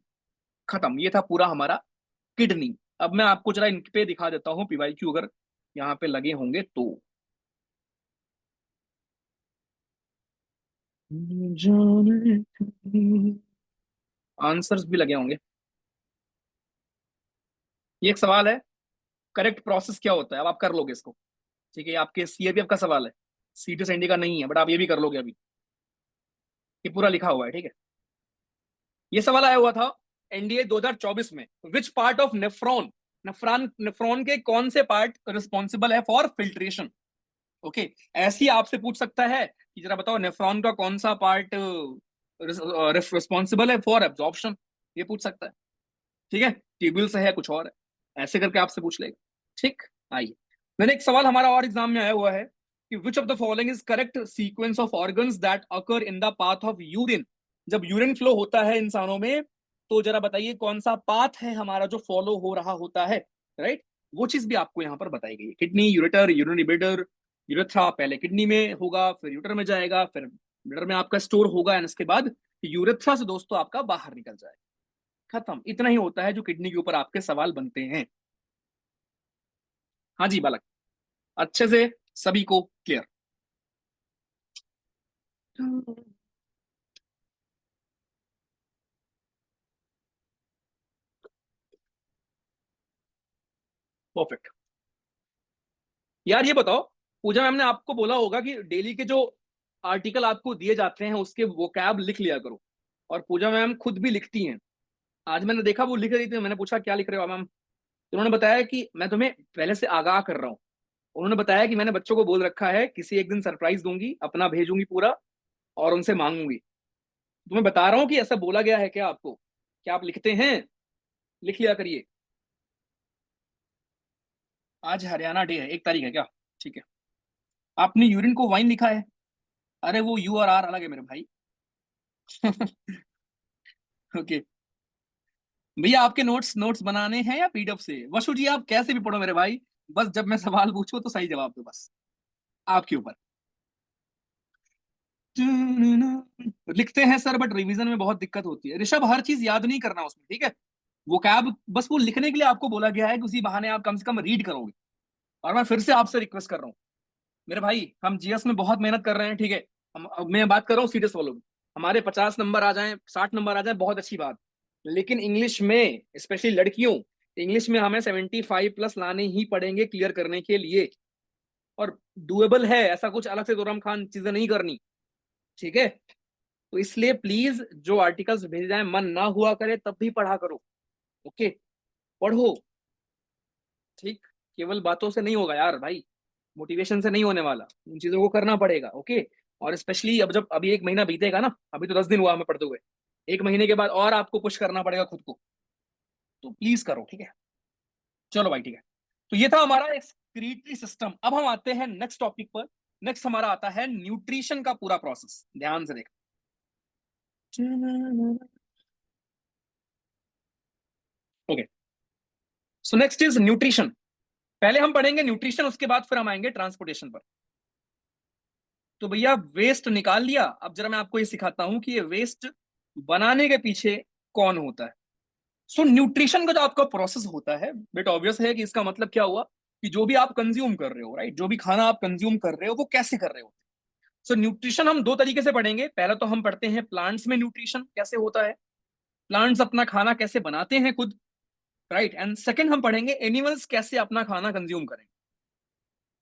खत्म, ये था पूरा हमारा किडनी। अब मैं आपको जरा इन पे दिखा देता हूँ पीवाईक्यू अगर यहाँ पे लगे होंगे तो। आंसर्स भी लगे होंगे। ये एक सवाल है, करेक्ट प्रोसेस क्या होता है, अब आप कर लोगे इसको, ठीक है। आपके सीएपीएफ का सवाल है, सीटी सेंडी का नहीं है, बट आप ये भी कर लोगे अभी, ये पूरा लिखा हुआ है, ठीक है। ये सवाल आया हुआ था एनडीए 2024 में, which part of nephron, nephron nephron के कौन से पार्ट रिस्पॉन्सिबल है फॉर फिल्ट्रेशन, ओके। ऐसी आपसे पूछ सकता है कि जरा बताओ नेफ्रॉन का कौन सा पार्ट रिस्पॉन्सिबल है फॉर एब्जॉर्प्शन, ये पूछ सकता है, ठीक है। ट्यूब्यूल से है, कुछ और है, ऐसे करके आपसे पूछ लेगा, ठीक। आइए, मैंने एक सवाल हमारा और एग्जाम में आया हुआ है कि which of the following is correct sequence of organs that occur in the path of urine. जब यूरिन फ्लो होता है इंसानों में, तो जरा बताइए कौन सा पाथ है हमारा जो फॉलो हो रहा होता है, राइट। वो चीज भी आपको यहाँ पर बताई गई है, किडनी, यूरेटर, यूरिन, यूरेथ्रा पहले किडनी में होगा, फिर यूटर में जाएगा, फिर यूटर में आपका स्टोर होगा, एंड उसके बाद यूरेथ्रा से दोस्तों आपका बाहर निकल जाएगा। खत्म, इतना ही होता है जो किडनी के ऊपर आपके सवाल बनते हैं। हाँ जी बालक, अच्छे से सभी को क्लियर। परफेक्ट। यार ये बताओ, पूजा मैम ने आपको बोला होगा कि डेली के जो आर्टिकल आपको दिए जाते हैं उसके वोकैब लिख लिया करो, और पूजा मैम खुद भी लिखती हैं। आज मैंने देखा वो लिख रही थी, मैंने पूछा क्या लिख रहे हो मैम, तो उन्होंने बताया कि मैं तुम्हें पहले से आगाह कर रहा हूँ, उन्होंने बताया कि मैंने बच्चों को बोल रखा है किसी एक दिन सरप्राइज दूंगी, अपना भेजूंगी पूरा और उनसे मांगूंगी। तो मैं बता रहा हूँ कि ऐसा बोला गया है क्या आपको? क्या आप लिखते हैं? लिख लिया करिए। आज हरियाणा डे है, 1 तारीख है क्या? ठीक है। आपने यूरिन को वाइन लिखा है? अरे वो यू और आर अलग है मेरे भाई। ओके। भैया आपके नोट्स नोट्स बनाने हैं या पीडीएफ से? वसु जी आप कैसे भी पढ़ो मेरे भाई, बस जब मैं सवाल पूछूं तो सही जवाब दो, बस आपके ऊपर। लिखते हैं सर, बट रिवीजन में बहुत दिक्कत होती है। ऋषभ हर चीज याद नहीं करना उसमें, ठीक है? वो कैब बस वो लिखने के लिए आपको बोला गया है कि उसी बहाने आप कम से कम रीड करोगे। और मैं फिर से आपसे रिक्वेस्ट कर रहा हूँ मेरे भाई, हम जीएस में बहुत मेहनत कर रहे हैं, ठीक है? अब मैं बात कर रहा हूँ सीरियस वालों की। हमारे 50 नंबर आ जाएं, 60 नंबर आ जाए, बहुत अच्छी बात। लेकिन इंग्लिश में, स्पेशली लड़कियों, इंग्लिश में हमें 75+ लाने ही पड़ेंगे क्लियर करने के लिए। और डुएबल है, ऐसा कुछ अलग से तुरम खान चीजें नहीं करनी, ठीक है? तो इसलिए प्लीज जो आर्टिकल्स भेजे जाए, मन ना हुआ करे तब भी पढ़ा करो। ओके, पढ़ो, ठीक? केवल बातों से नहीं होगा यार भाई, मोटिवेशन से नहीं होने वाला, उन चीजों को करना पड़ेगा। ओके। और स्पेशली अब जब अभी 1 महीना बीतेगा ना, अभी तो 10 दिन हुआ हमें पढ़ते हुए, 1 महीने के बाद और आपको पुश करना पड़ेगा खुद को, तो प्लीज करो, ठीक है? चलो भाई, ठीक है। तो ये था हमारा एक्सक्रीटरी सिस्टम। अब हम आते हैं नेक्स्ट टॉपिक पर। नेक्स्ट हमारा आता है न्यूट्रिशन का पूरा प्रोसेस। ध्यान से देखो। Okay, so next is nutrition. पहले हम पढ़ेंगे न्यूट्रिशन, उसके बाद फिर हम आएंगे ट्रांसपोर्टेशन पर। तो भैया वेस्ट निकाल लिया, अब जरा मैं आपको ये सिखाता हूं कि ये वेस्ट बनाने के पीछे कौन होता है। सो न्यूट्रिशन का जो आपका प्रोसेस होता है, बट ऑब्वियस है कि इसका मतलब क्या हुआ कि जो भी आप कंज्यूम कर रहे हो, राइट, जो भी खाना आप कंज्यूम कर रहे हो वो कैसे कर रहे हो। सो न्यूट्रिशन हम 2 तरीके से पढ़ेंगे। पहला तो हम पढ़ते हैं प्लांट्स में न्यूट्रिशन कैसे होता है, प्लांट्स अपना खाना कैसे बनाते हैं खुद, राइट। एंड सेकंड हम पढ़ेंगे एनिमल्स कैसे अपना खाना कंज्यूम करेंगे,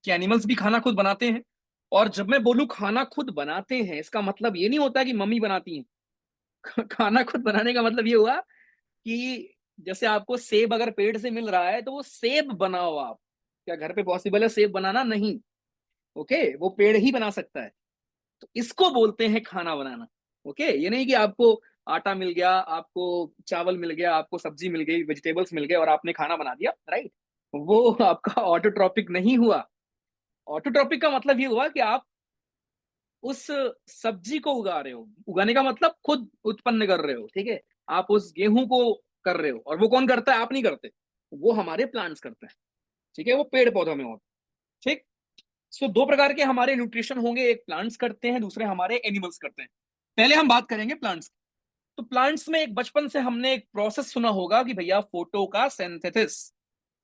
कि एनिमल्स भी खाना खुद बनाते हैं। और जब मैं बोलूं खाना खुद बनाते हैं, इसका मतलब ये नहीं होता कि मम्मी बनाती हैं। खाना खुद बनाने का मतलब ये हुआ कि जैसे आपको सेब अगर पेड़ से मिल रहा है तो वो सेब बनाओ आप। क्या घर पे पॉसिबल है सेब बनाना? नहीं। ओके, वो पेड़ ही बना सकता है। तो इसको बोलते हैं खाना बनाना। ओके, ये नहीं कि आपको आटा मिल गया, आपको चावल मिल गया, आपको सब्जी मिल गई, वेजिटेबल्स मिल गए और आपने खाना बना दिया, राइट। वो आपका ऑटोट्रॉपिक नहीं हुआ। ऑटोट्रॉपिक का मतलब ये हुआ कि आप उस सब्जी को उगा रहे हो। उगाने का मतलब खुद उत्पन्न कर रहे हो, ठीक है? आप उस गेहूं को कर रहे हो, और वो कौन करता है? आप नहीं करते, वो हमारे प्लांट्स करते हैं, ठीक है? वो पेड़ पौधों में होता है, ठीक। सो 2 प्रकार के हमारे न्यूट्रिशन होंगे, एक प्लांट्स करते हैं, दूसरे हमारे एनिमल्स करते हैं। पहले हम बात करेंगे प्लांट्स। तो प्लांट्स में एक बचपन से हमने एक प्रोसेस सुना होगा कि भैया फोटो का सिंथेसिस,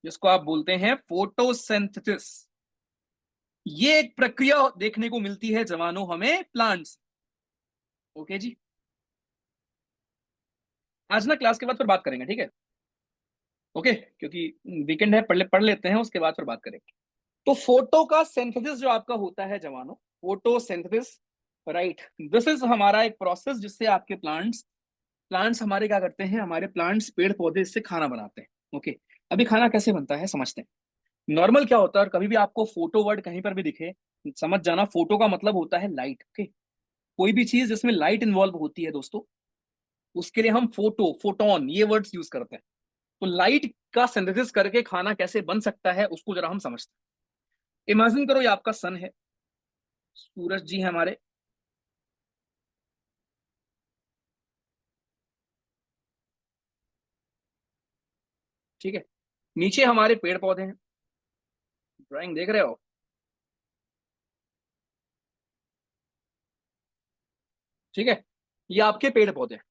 जिसको आप बोलते हैं फोटोसिंथेसिस। ये एक प्रक्रिया देखने को मिलती है जवानों हमें प्लांट्स। ओके जी, आज ना क्लास के बाद फिर बात करेंगे, ठीक है? ओके, क्योंकि वीकेंड है, पढ़ लेते हैं, उसके बाद फिर बात करेंगे। तो फोटो का सिंथेसिस जो आपका होता है जवानों, फोटोसिंथेसिस, राइट, दिस इज हमारा एक प्रोसेस जिससे आपके प्लांट्स प्लांट्स हमारे क्या करते हैं, हमारे प्लांट्स पेड़ पौधे इससे खाना बनाते हैं। ओके, अभी खाना कैसे बनता है समझते हैं। नॉर्मल क्या होता है, और कभी भी आपको फोटो वर्ड कहीं पर भी दिखे, समझ जाना फोटो का मतलब होता है लाइट। ओके, कोई भी चीज जिसमें लाइट इन्वॉल्व होती है दोस्तों, उसके लिए हम फोटो, फोटोन, ये वर्ड्स यूज करते हैं। तो लाइट का सिंथेसिस करके खाना कैसे बन सकता है उसको जरा हम समझते हैं। इमेजिन करो ये आपका सन है, सूरज जी है हमारे, ठीक है? नीचे हमारे पेड़ पौधे हैं, ड्राइंग देख रहे हो, ठीक है? ये आपके पेड़ पौधे हैं।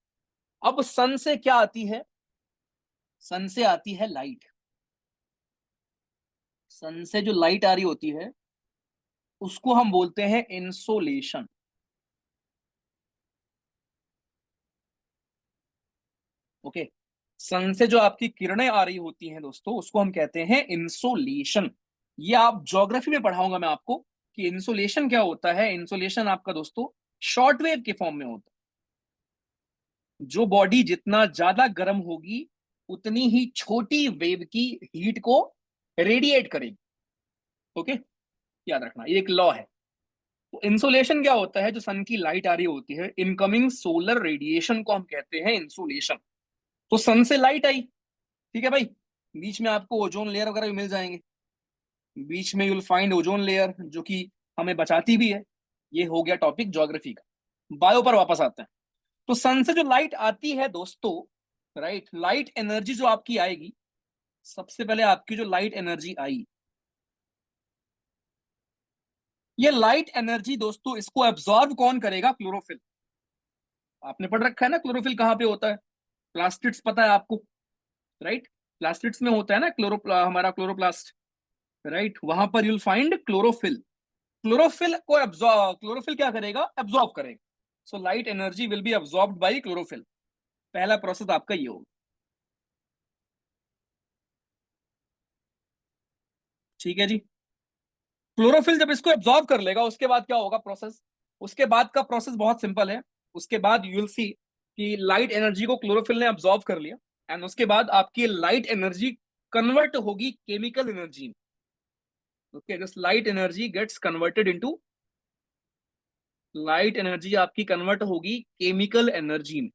अब सन से क्या आती है? सन से आती है लाइट। सन से जो लाइट आ रही होती है उसको हम बोलते हैं इंसोलेशन। ओके, सन से जो आपकी किरणें आ रही होती हैं दोस्तों, उसको हम कहते हैं इंसोलेशन। ये आप ज्योग्राफी में पढ़ाऊंगा मैं आपको कि इंसोलेशन क्या होता है। इंसोलेशन आपका दोस्तों शॉर्ट वेव के फॉर्म में होता है। जो बॉडी जितना ज्यादा गर्म होगी, उतनी ही छोटी वेव की हीट को रेडिएट करेगी। ओके, याद रखना ये एक लॉ है। तो इंसोलेशन क्या होता है, जो सन की लाइट आ रही होती है, इनकमिंग सोलर रेडिएशन को हम कहते हैं इंसोलेशन। तो सन से लाइट आई, ठीक है भाई, बीच में आपको ओजोन लेयर वगैरह भी मिल जाएंगे, बीच में यूल फाइंड ओजोन लेयर जो कि हमें बचाती भी है। ये हो गया टॉपिक ज्योग्राफी का। बायो पर वापस आते हैं। तो सन से जो लाइट आती है दोस्तों, राइट, लाइट एनर्जी जो आपकी आएगी, सबसे पहले आपकी जो लाइट एनर्जी आई, ये लाइट एनर्जी दोस्तों, इसको एब्जॉर्ब कौन करेगा? क्लोरोफिल। आपने पढ़ रखा है ना क्लोरोफिल कहाँ पे होता है, प्लास्टिड्स पता है आपको, राइट, प्लास्टिड्स में होता है ना हमारा क्लोरोप्लास्ट, राइट, वहां पर यूल फाइंड क्लोरोफिल। क्लोरोफिल को एब्जॉर्ब, क्लोरोफिल क्या करेगा? एब्जॉर्ब करेगा। So light energy will be absorbed bye chlorophyll. पहला प्रोसेस आपका ये होगा, ठीक है जी। क्लोरोफिल जब इसको एब्जॉर्ब कर लेगा, उसके बाद क्या होगा प्रोसेस? उसके बाद का प्रोसेस बहुत सिंपल है। उसके बाद यू विल सी कि लाइट एनर्जी को क्लोरोफिल ने एब्जॉर्ब कर लिया, एंड उसके बाद आपकी लाइट एनर्जी कन्वर्ट होगी केमिकल एनर्जी में। Okay, this light energy gets converted into, light energy आपकी कन्वर्ट होगी केमिकल एनर्जी में,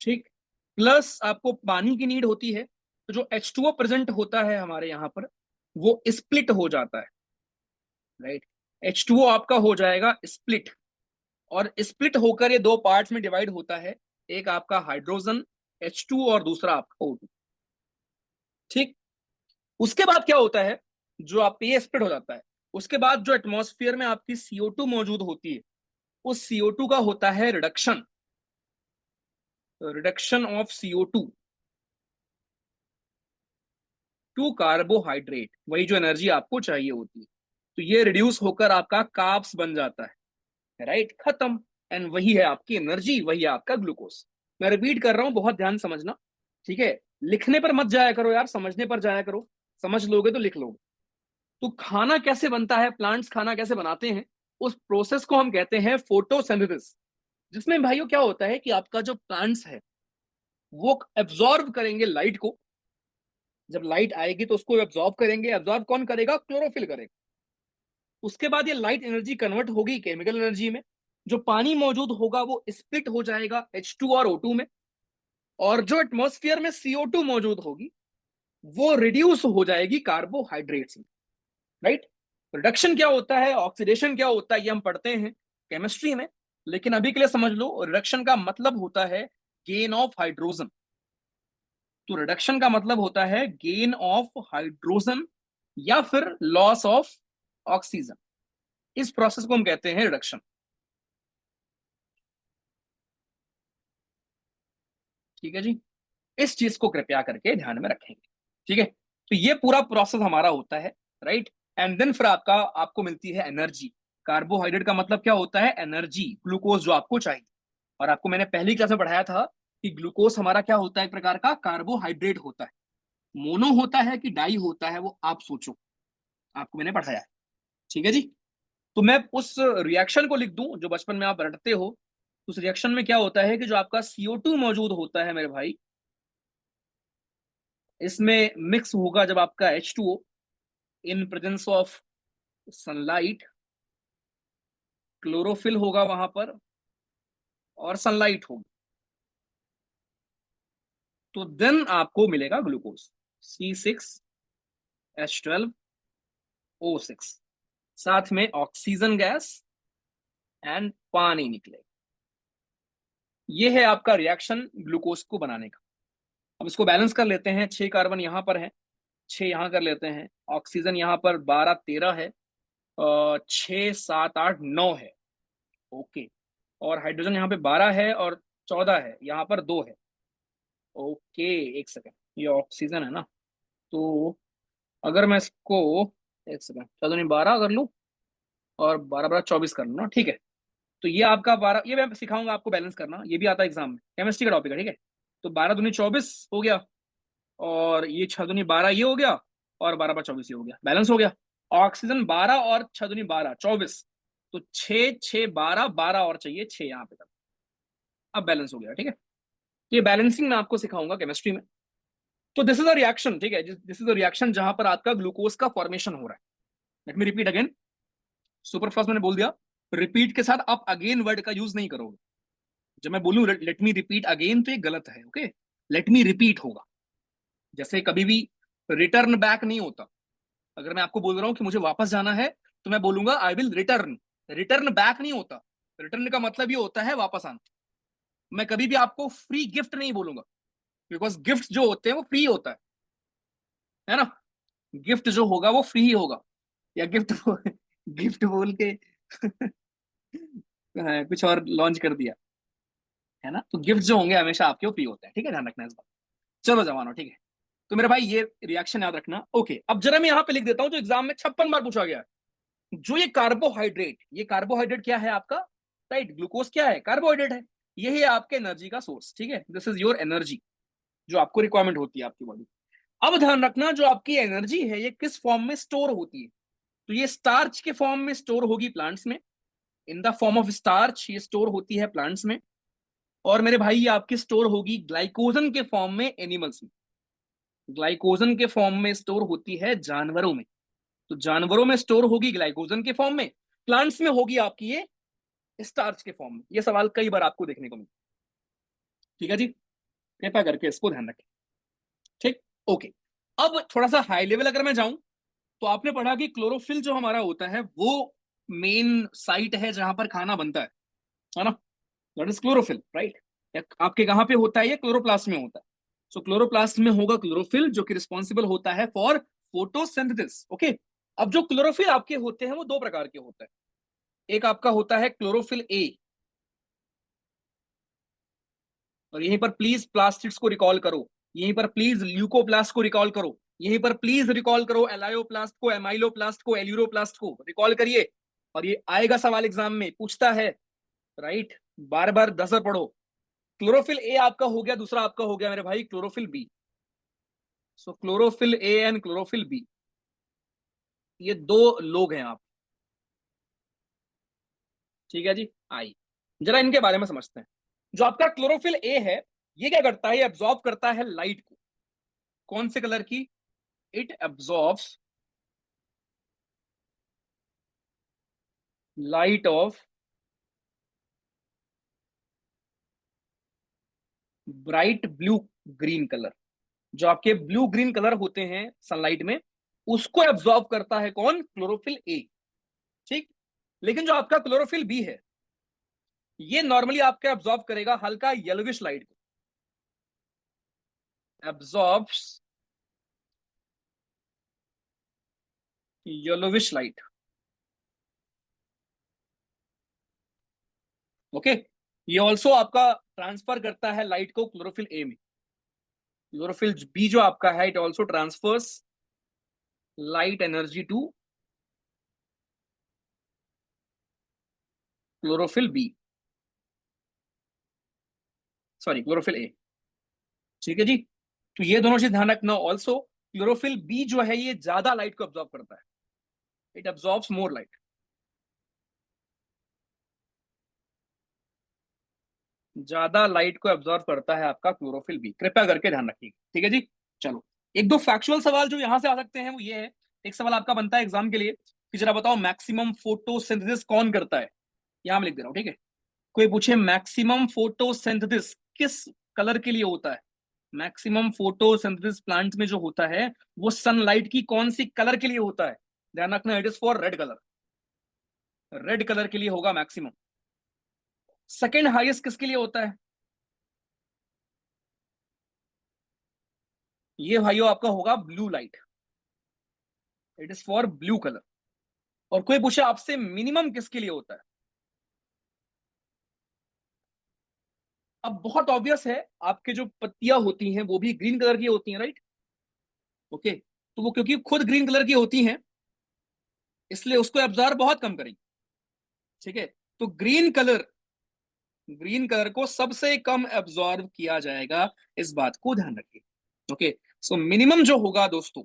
ठीक। प्लस आपको पानी की नीड होती है, तो जो H2O प्रेजेंट होता है हमारे यहाँ पर, वो स्प्लिट हो जाता है, राइट। H2O आपका हो जाएगा स्प्लिट, और स्प्लिट होकर ये दो पार्ट्स में डिवाइड होता है, एक आपका हाइड्रोजन H2 और दूसरा आपका O2, ठीक। उसके बाद क्या होता है, जो आप ये स्प्लिट हो जाता है, उसके बाद जो एटमॉस्फेयर में आपकी CO2 मौजूद होती है, उस CO2 का होता है reduction, reduction of CO2 to carbohydrate, वही जो एनर्जी आपको चाहिए होती है। तो ये रिड्यूस होकर आपका कार्ब्स बन जाता है, राइट, खत्म। एंड वही है आपकी एनर्जी, वही है आपका ग्लूकोज। मैं रिपीट कर रहा हूं, बहुत ध्यान समझना, ठीक है। लिखने पर मत जाया करो यार, समझने पर जाया करो, समझ लोगे तो लिख लोगे। तो खाना कैसे बनता है, प्लांट्स खाना कैसे बनाते हैं, उस प्रोसेस को हम कहते हैं फोटोसिंथेसिस। जिसमें भाइयों क्या होता है कि आपका जो प्लांट्स है, वो एब्जॉर्ब करेंगे लाइट को। जब लाइट आएगी तो उसको एब्जॉर्ब करेंगे, एब्जॉर्ब कौन करेगा? क्लोरोफिल करेगा। उसके बाद ये लाइट एनर्जी कन्वर्ट होगी केमिकल एनर्जी में, जो पानी मौजूद होगा वो स्प्लिट हो जाएगा H2 और O2 में, और जो एटमॉस्फेयर में CO2 मौजूद होगी, वो रिड्यूस हो जाएगी कार्बोहाइड्रेट्स में, राइट। रिडक्शन क्या होता है, ऑक्सीडेशन क्या होता है, ये हम पढ़ते हैं केमिस्ट्री में, लेकिन अभी के लिए समझ लो, रिडक्शन का मतलब होता है गेन ऑफ हाइड्रोजन। तो रिडक्शन का मतलब होता है गेन ऑफ हाइड्रोजन, या फिर लॉस ऑफ ऑक्सीजन। इस प्रोसेस को हम कहते हैं रिडक्शन, ठीक है जी। इस चीज को कृपया करके ध्यान में रखेंगे, ठीक है। तो ये पूरा प्रोसेस हमारा होता है, राइट। एंड देन फिर आपको मिलती है एनर्जी। कार्बोहाइड्रेट का मतलब क्या होता है? एनर्जी, ग्लूकोज जो आपको चाहिए। और आपको मैंने पहली क्लास में पढ़ाया था कि ग्लूकोज हमारा क्या होता है, एक प्रकार का कार्बोहाइड्रेट होता है। मोनो होता है कि डाई होता है, वो आप सोचो, आपको मैंने पढ़ाया है, ठीक है जी। तो मैं उस रिएक्शन को लिख दूं जो बचपन में आप रटते हो। उस रिएक्शन में क्या होता है कि जो आपका CO2 मौजूद होता है मेरे भाई, इसमें मिक्स होगा जब आपका H2O in presence of sunlight, chlorophyll होगा वहां पर, और सनलाइट होगी, तो देन आपको मिलेगा ग्लूकोज C6H12O6, साथ में ऑक्सीजन गैस एंड पानी निकलेगा। ये है आपका रिएक्शन ग्लूकोज को बनाने का। अब इसको बैलेंस कर लेते हैं, 6 कार्बन यहां पर है, 6 यहां कर लेते हैं, ऑक्सीजन यहां पर 12 13 है, 6 7 8 9 है, ओके। और हाइड्रोजन यहाँ पे 12 है, और 14 है, यहाँ पर 2 है, ओके। एक सेकेंड, ये ऑक्सीजन है ना, तो अगर मैं इसको, एक सेकेंड, 14 नहीं 12 कर लूँ, और 12 12 24 कर लूँ ना, ठीक है। तो ये आपका 12, ये मैं सिखाऊंगा आपको बैलेंस करना, ये भी आता है एग्जाम में, केमिस्ट्री का टॉपिक है, ठीक है। तो 12 दूनी 24 हो गया, और ये 6 दूनी 12 ये हो गया, और 12 12 24 ये हो गया, बैलेंस हो गया। ऑक्सीजन 12 और 6 दूनी 12 24, तो 6 6 12 12 और चाहिए 6 यहाँ पे तक, अब बैलेंस हो गया, ठीक है। ये बैलेंसिंग मैं आपको सिखाऊंगा केमिस्ट्री में, तो दिस इज अ रिएक्शन, ठीक है, दिस इज अ रिएक्शन जहां पर आपका ग्लूकोज का फॉर्मेशन हो रहा है। Let me repeat again, super fast मैंने बोल दिया, रिपीट के साथ आप अगेन वर्ड का यूज नहीं करोगे। जब मैं बोलूं लेट मी रिपीट अगेन तो ये गलत है, ओके, लेट मी रिपीट होगा। जैसे कभी भी रिटर्न बैक नहीं होता। अगर मैं आपको बोल रहा हूं कि मुझे वापस जाना है तो मैं बोलूंगा I will return, return back नहीं होता। रिटर्न का मतलब ये होता है वापस आना। मैं कभी भी आपको फ्री गिफ्ट नहीं बोलूंगा, बिकॉज गिफ्ट जो होते हैं वो फ्री होता है ना। गिफ्ट जो होगा वो फ्री ही होगा, या गिफ्ट गिफ्ट बोल के कुछ और लॉन्च कर दिया, है ना। तो गिफ्ट जो होंगे हमेशा आपके वो फ्री होते हैं, ठीक है, ध्यान रखना इस बात। चलो जवानो, ठीक है। तो मेरे भाई ये रिएक्शन याद रखना, ओके। अब जरा मैं यहाँ पे लिख देता हूँ जो एग्जाम में 56 बार पूछा गया है। जो ये कार्बोहाइड्रेट क्या है आपका, राइट, ग्लूकोज क्या है, कार्बोहाइड्रेट है। यही है आपके एनर्जी का सोर्स, ठीक है, दिस इज योर एनर्जी जो आपको रिक्वायरमेंट होती है आपकी बॉडी। अब ध्यान रखना, जो आपकी एनर्जी है ये किस फॉर्म में स्टोर होती है। तो ये स्टार्च के फॉर्म में स्टोर होगी प्लांट्स में, in the form of starch ये स्टोर होती है प्लांट्स में। और मेरे भाई ये आपकी स्टोर होगी ग्लाइकोजन के फॉर्म में एनिमल्स में, ग्लाइकोजन के फॉर्म में स्टोर होती है जानवरों में। तो जानवरों में स्टोर होगी ग्लाइकोजन के फॉर्म में, प्लांट्स में होगी आपकी ये स्टार्च के फॉर्म में। ये सवाल कई बार आपको देखने को मिले, ठीक है जी, कृपया करके इसको ध्यान रखें, ठीक, ओके। अब थोड़ा सा हाई लेवल अगर मैं जाऊं, तो आपने पढ़ा कि क्लोरोफिल जो हमारा होता है वो मेन साइट है जहां पर खाना बनता है ना, दैट इज क्लोरोफिल, राइट। आपके कहां पे होता है, ये क्लोरोप्लास्ट में होता है। सो क्लोरोप्लास्ट में होगा क्लोरोफिल जो कि रिस्पॉन्सिबल होता है फॉर फोटोसिंथेसिस, ओके। अब जो क्लोरोफिल आपके होते हैं वो दो प्रकार के होते हैं। एक आपका होता है क्लोरोफिल ए, और यहीं पर प्लीज प्लास्टिड्स को रिकॉल करो, यहीं पर प्लीज ल्यूकोप्लास्ट को रिकॉल करो, यहीं पर प्लीज रिकॉल करो एलायोप्लास्ट को, एमाइलोप्लास्ट को, एल्यूरोप्लास्ट को रिकॉल करिए। और ये आएगा सवाल एग्जाम में, पूछता है, राइट, बार बार 10 पढ़ो। क्लोरोफिल ए आपका हो गया, दूसरा आपका हो गया मेरे भाई chlorophyll b. So chlorophyll a and chlorophyll b, ये दो लोग हैं आप, ठीक है जी। आई जरा इनके बारे में समझते हैं। जो आपका क्लोरोफिल ए है, ये क्या करता है, ये एब्जॉर्ब करता है लाइट को। कौन से कलर की, it absorbs light of bright blue green colour. जो आपके ब्लू ग्रीन कलर होते हैं सनलाइट में, उसको एब्जॉर्ब करता है कौन, क्लोरोफिल ए, ठीक। लेकिन जो आपका क्लोरोफिल बी है, ये नॉर्मली आपका एब्जॉर्ब करेगा हल्का येलोविश लाइट को, एब्जॉर्ब्स येलोविश लाइट, ओके। ये ऑल्सो आपका ट्रांसफर करता है लाइट को क्लोरोफिल ए में। क्लोरोफिल बी जो आपका है, it also transfers light energy to chlorophyll b, sorry chlorophyll a, ठीक है जी। तो ये दोनों चीज ध्यान रखना। ऑल्सो क्लोरोफिल बी जो है ये ज्यादा लाइट को एब्जॉर्ब करता है, इट एब्जॉर्ब्स मोर लाइट, ज्यादा लाइट को एब्जॉर्ब करता है आपका क्लोरोफिल बी, कृपया करके ध्यान रखिएगा, ठीक है जी। चलो, एक दो फैक्चुअल सवाल जो यहां से आ सकते हैं वो ये है। एक सवाल आपका बनता है एग्जाम के लिए कि जरा बताओ मैक्सिमम फोटोसिंथेसिस कौन करता है। यहां मैं लिख दे रहा हूं, ठीक है। कोई पूछे मैक्सिमम फोटोसिंथेसिस किस कलर के लिए होता है, मैक्सिमम फोटोसिंथेसिस प्लांट में जो होता है वो सनलाइट की कौन सी कलर के लिए होता है। ध्यान रखना, it is for red colour, red colour के लिए होगा मैक्सिमम। सेकेंड हाईएस्ट किसके लिए होता है, ये भाइयों आपका होगा blue light, it is for blue colour. और कोई पूछे आपसे मिनिमम किसके लिए होता है, अब बहुत ऑब्वियस है, आपके जो पत्तियां होती हैं वो भी ग्रीन कलर की होती हैं, राइट, ओके। तो वो क्योंकि खुद ग्रीन कलर की होती हैं इसलिए उसको एब्जॉर्ब बहुत कम करेंगे, ठीक है। तो ग्रीन कलर को सबसे कम एब्जॉर्ब किया जाएगा, इस बात को ध्यान रखिए, ओके। सो मिनिमम जो होगा दोस्तों,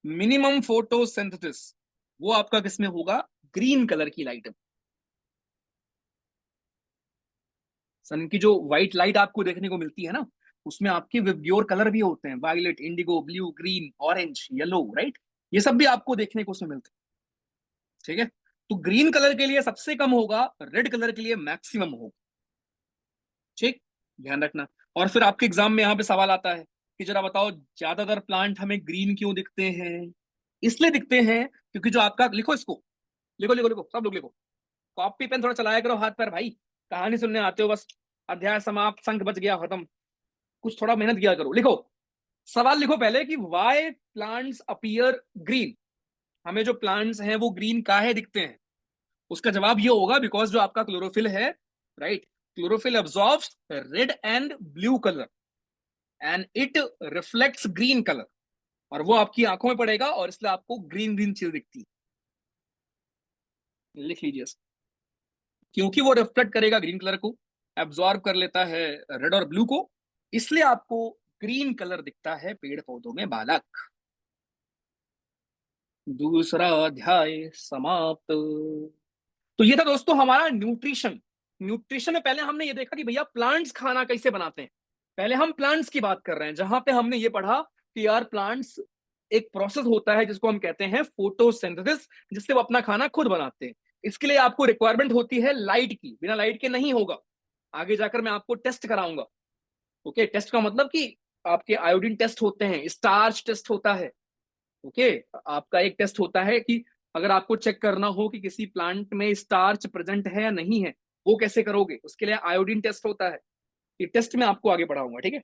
मिनिमम फोटोसिंथेसिस वो आपका किसमें होगा, ग्रीन कलर की लाइट में। सन की जो व्हाइट लाइट आपको देखने को मिलती है ना, उसमें आपके विब्योर कलर भी होते हैं, violet, indigo, blue, green, orange, yellow, right. ये सब भी आपको देखने को उसमें मिलते हैं, ठीक है। तो ग्रीन कलर के लिए सबसे कम होगा, रेड कलर के लिए मैक्सिमम होगा, ठीक, ध्यान रखना। और फिर आपके एग्जाम में यहाँ पे सवाल आता है कि जरा बताओ ज्यादातर प्लांट हमें ग्रीन क्यों दिखते हैं। इसलिए दिखते हैं क्योंकि जो आपका, लिखो इसको, लिखो लिखो लिखो, सब लोग लिखो, कॉपी पेन थोड़ा चलाया करो हाथ पर भाई, कहानी सुनने आते हो बस, अध्याय समाप्त, शंख बज गया, खत्म। कुछ थोड़ा मेहनत किया करो, लिखो, सवाल लिखो पहले कि वाई प्लांट्स अपीयर ग्रीन, हमें जो प्लांट्स हैं वो ग्रीन काहे दिखते हैं। उसका जवाब ये होगा बिकॉज जो आपका क्लोरोफिल है, right, chlorophyll absorbs red and blue colour and it reflects green colour, और वो आपकी आंखों में पड़ेगा और इसलिए आपको ग्रीन ग्रीन चीज दिखती है। लिख लीजिए, क्योंकि वो रिफ्लेक्ट करेगा ग्रीन कलर को, एब्जॉर्ब कर लेता है रेड और ब्लू को, इसलिए आपको ग्रीन कलर दिखता है पेड़ पौधों में, बालक। दूसरा अध्याय समाप्त। तो ये था दोस्तों हमारा न्यूट्रिशन। न्यूट्रिशन में पहले हमने ये देखा कि भैया प्लांट्स खाना कैसे बनाते हैं, पहले हम प्लांट्स की बात कर रहे हैं, जहां पे हमने ये पढ़ा कि यार प्लांट्स एक प्रोसेस होता है जिसको हम कहते हैं फोटोसिंथेसिस, जिससे वो अपना खाना खुद बनाते हैं। इसके लिए आपको रिक्वायरमेंट होती है लाइट की, बिना लाइट के नहीं होगा। आगे जाकर मैं आपको टेस्ट कराऊंगा, ओके। टेस्ट का मतलब कि आपके आयोडीन टेस्ट होते हैं, स्टार्च टेस्ट होता है, ओके। आपका एक टेस्ट होता है कि अगर आपको चेक करना हो कि किसी प्लांट में स्टार्च प्रेजेंट है या नहीं है, वो कैसे करोगे, उसके लिए आयोडीन टेस्ट होता है। ये टेस्ट मैं आपको आगे पढ़ाऊंगा, ठीक है।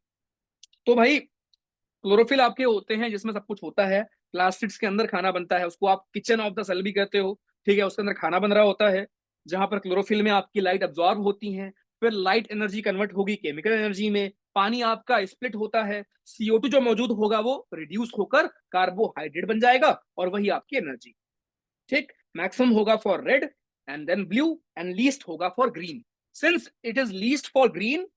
तो भाई क्लोरोफिल आपके होते हैं जिसमें सब कुछ होता है, प्लास्टिक्स के अंदर खाना बनता है, उसको आप किचन ऑफ द सेल भी कहते हो, ठीक है। उसके अंदर खाना बन रहा होता है, जहां पर क्लोरोफिल में आपकी लाइट अब्जॉर्ब होती है, फिर लाइट एनर्जी कन्वर्ट होगी केमिकल एनर्जी में, पानी आपका स्प्लिट होता है, CO2 जो मौजूद होगा वो रिड्यूस होकर कार्बोहाइड्रेट बन जाएगा, और वही आपकी एनर्जी, ठीक। मैक्सिमम होगा for red and then blue and least होगा for green. Since it is least for green,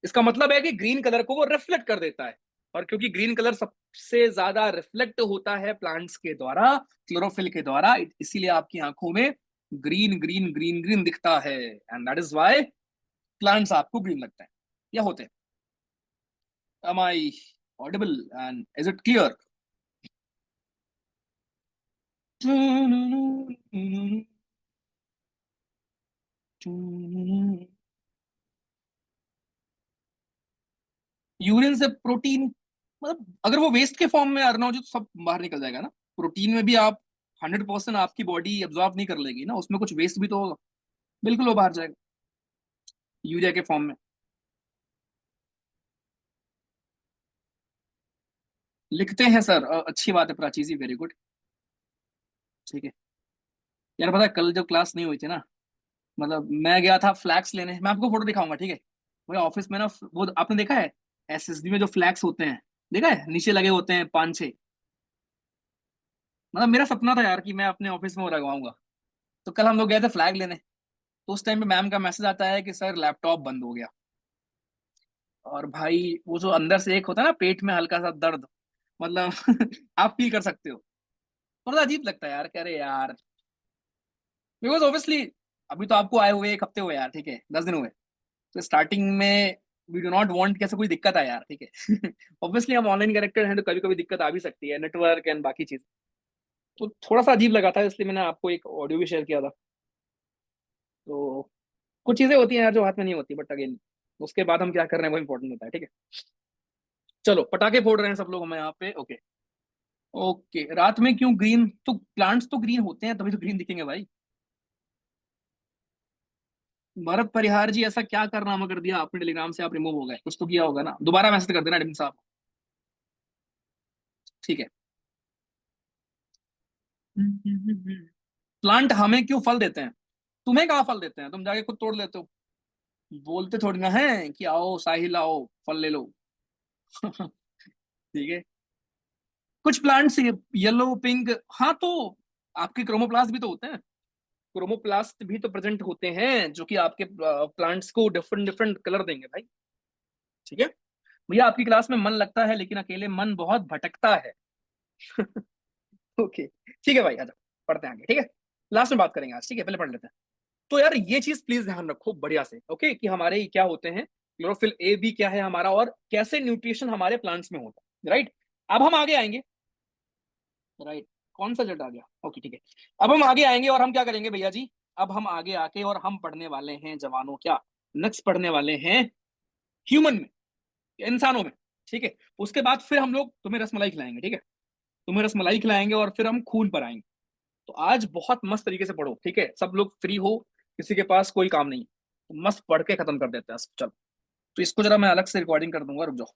इसका मतलब है कि ग्रीन कलर को वो रिफ्लेक्ट कर देता है, और क्योंकि ग्रीन कलर सबसे ज्यादा रिफ्लेक्ट होता है प्लांट्स के द्वारा, क्लोरोफिल के द्वारा, इसीलिए आपकी आंखों में ग्रीन ग्रीन ग्रीन ग्रीन दिखता है, and that is why plants आपको ग्रीन लगता है या होते हैं। Am I audible and is it clear? Urine से प्रोटीन, मतलब अगर वो वेस्ट के फॉर्म में आना हो तो सब बाहर निकल जाएगा ना। प्रोटीन में भी आप 100% आपकी बॉडी एब्जॉर्ब नहीं कर लेगी ना, उसमें कुछ वेस्ट भी तो होगा, बिल्कुल वो बाहर जाएगा यूरिया के फॉर्म में। लिखते हैं सर, अच्छी बात है प्राची जी, वेरी गुड, ठीक है। यार पता है कल जब क्लास नहीं हुई थी ना, मतलब मैं गया था फ्लैक्स लेने, मैं आपको फोटो दिखाऊंगा, ठीक है। मुझे ऑफिस में ना, वो आपने देखा है SSD में जो फ्लैक्स होते हैं, देखा है नीचे लगे होते हैं 5-6, मतलब मेरा सपना था यार कि मैं अपने ऑफिस में वो लगवाऊंगा। तो कल हम लोग गए थे फ्लैग लेने, तो उस टाइम पे मैम का मैसेज आता है कि सर लैपटॉप बंद हो गया। और भाई वो जो अंदर से एक होता है ना पेट में हल्का सा दर्द, मतलब आप फील कर सकते हो, थोड़ा अजीब लगता है यार, कह रहे यार, बिकॉज ऑब्वियसली अभी तो आपको आए हुए 1 हफ्ते हुए यार, ठीक है, 10 दिन हुए, तो स्टार्टिंग में वी डू नॉट वांट कैसे कोई दिक्कत है यार, ठीक है। ऑब्वियसली हम ऑनलाइन कनेक्टेड हैं तो कभी कभी दिक्कत आ भी सकती है, नेटवर्क एंड बाकी चीज, तो थोड़ा सा अजीब लगा था, इसलिए मैंने आपको एक ऑडियो भी शेयर किया था। तो कुछ चीजें होती हैं यार जो हाथ में नहीं होती, बट अगेन उसके बाद हम क्या कर रहे हैं वो इंपॉर्टेंट होता है, ठीक है। चलो पटाखे फोड़ रहे हैं सब लोग, हम यहाँ पे, ओके। ओके, रात में क्यों ग्रीन, तो प्लांट्स तो ग्रीन होते हैं तभी तो ग्रीन दिखेंगे भाई। भरत परिहार जी, ऐसा क्या करनामा कर दिया आपने टेलीग्राम से, आप रिमूव हो गए, कुछ तो किया होगा ना, दोबारा मैसेज कर देना एडमिन साहब, ठीक है। प्लांट हमें क्यों फल देते हैं, तुम्हें कहाँ फल देते हैं, तुम जाके खुद तोड़ लेते हो, बोलते थोड़ी ना है कि आओ साहिल आओ फल ले लो। ठीक है। कुछ प्लांट्स येलो पिंक, हाँ तो आपके क्रोमोप्लास्ट भी तो होते हैं, क्रोमोप्लास्ट भी तो प्रेजेंट होते हैं जो कि आपके प्लांट्स को डिफरेंट डिफरेंट कलर देंगे भाई, ठीक है। भैया आपकी क्लास में मन लगता है लेकिन अकेले मन बहुत भटकता है। ओके, ठीक है भाई, आजा पढ़ते हैं आगे, ठीक है। लास्ट में बात करेंगे आज, ठीक है, पहले पढ़ लेते हैं। तो यार ये चीज प्लीज ध्यान रखो बढ़िया से, ओके, कि हमारे क्या होते हैं, क्लोरोफिल ए बी क्या है हमारा, और कैसे न्यूट्रिशन हमारे प्लांट्स में होता है, राइट। अब हम आगे आएंगे, राइट। कौन सा जट आ गया, ओके ठीक है। अब हम आगे आएंगे और हम क्या करेंगे भैया जी, अब हम आगे आके और हम पढ़ने वाले हैं जवानों, क्या नेक्स्ट पढ़ने वाले हैं ह्यूमन में, इंसानों में, ठीक है। उसके बाद फिर हम लोग तुम्हें रसमलाई खिलाएंगे, ठीक है, तुम्हें रसमलाई खिलाएंगे और फिर हम खून पर आएंगे। तो आज बहुत मस्त तरीके से पढ़ो, ठीक है, सब लोग फ्री हो, किसी के पास कोई काम नहीं, तो मस्त पढ़ के खत्म कर देते हैं, चलो। तो इसको जरा मैं अलग से रिकॉर्डिंग कर दूंगा, रुक जाओ।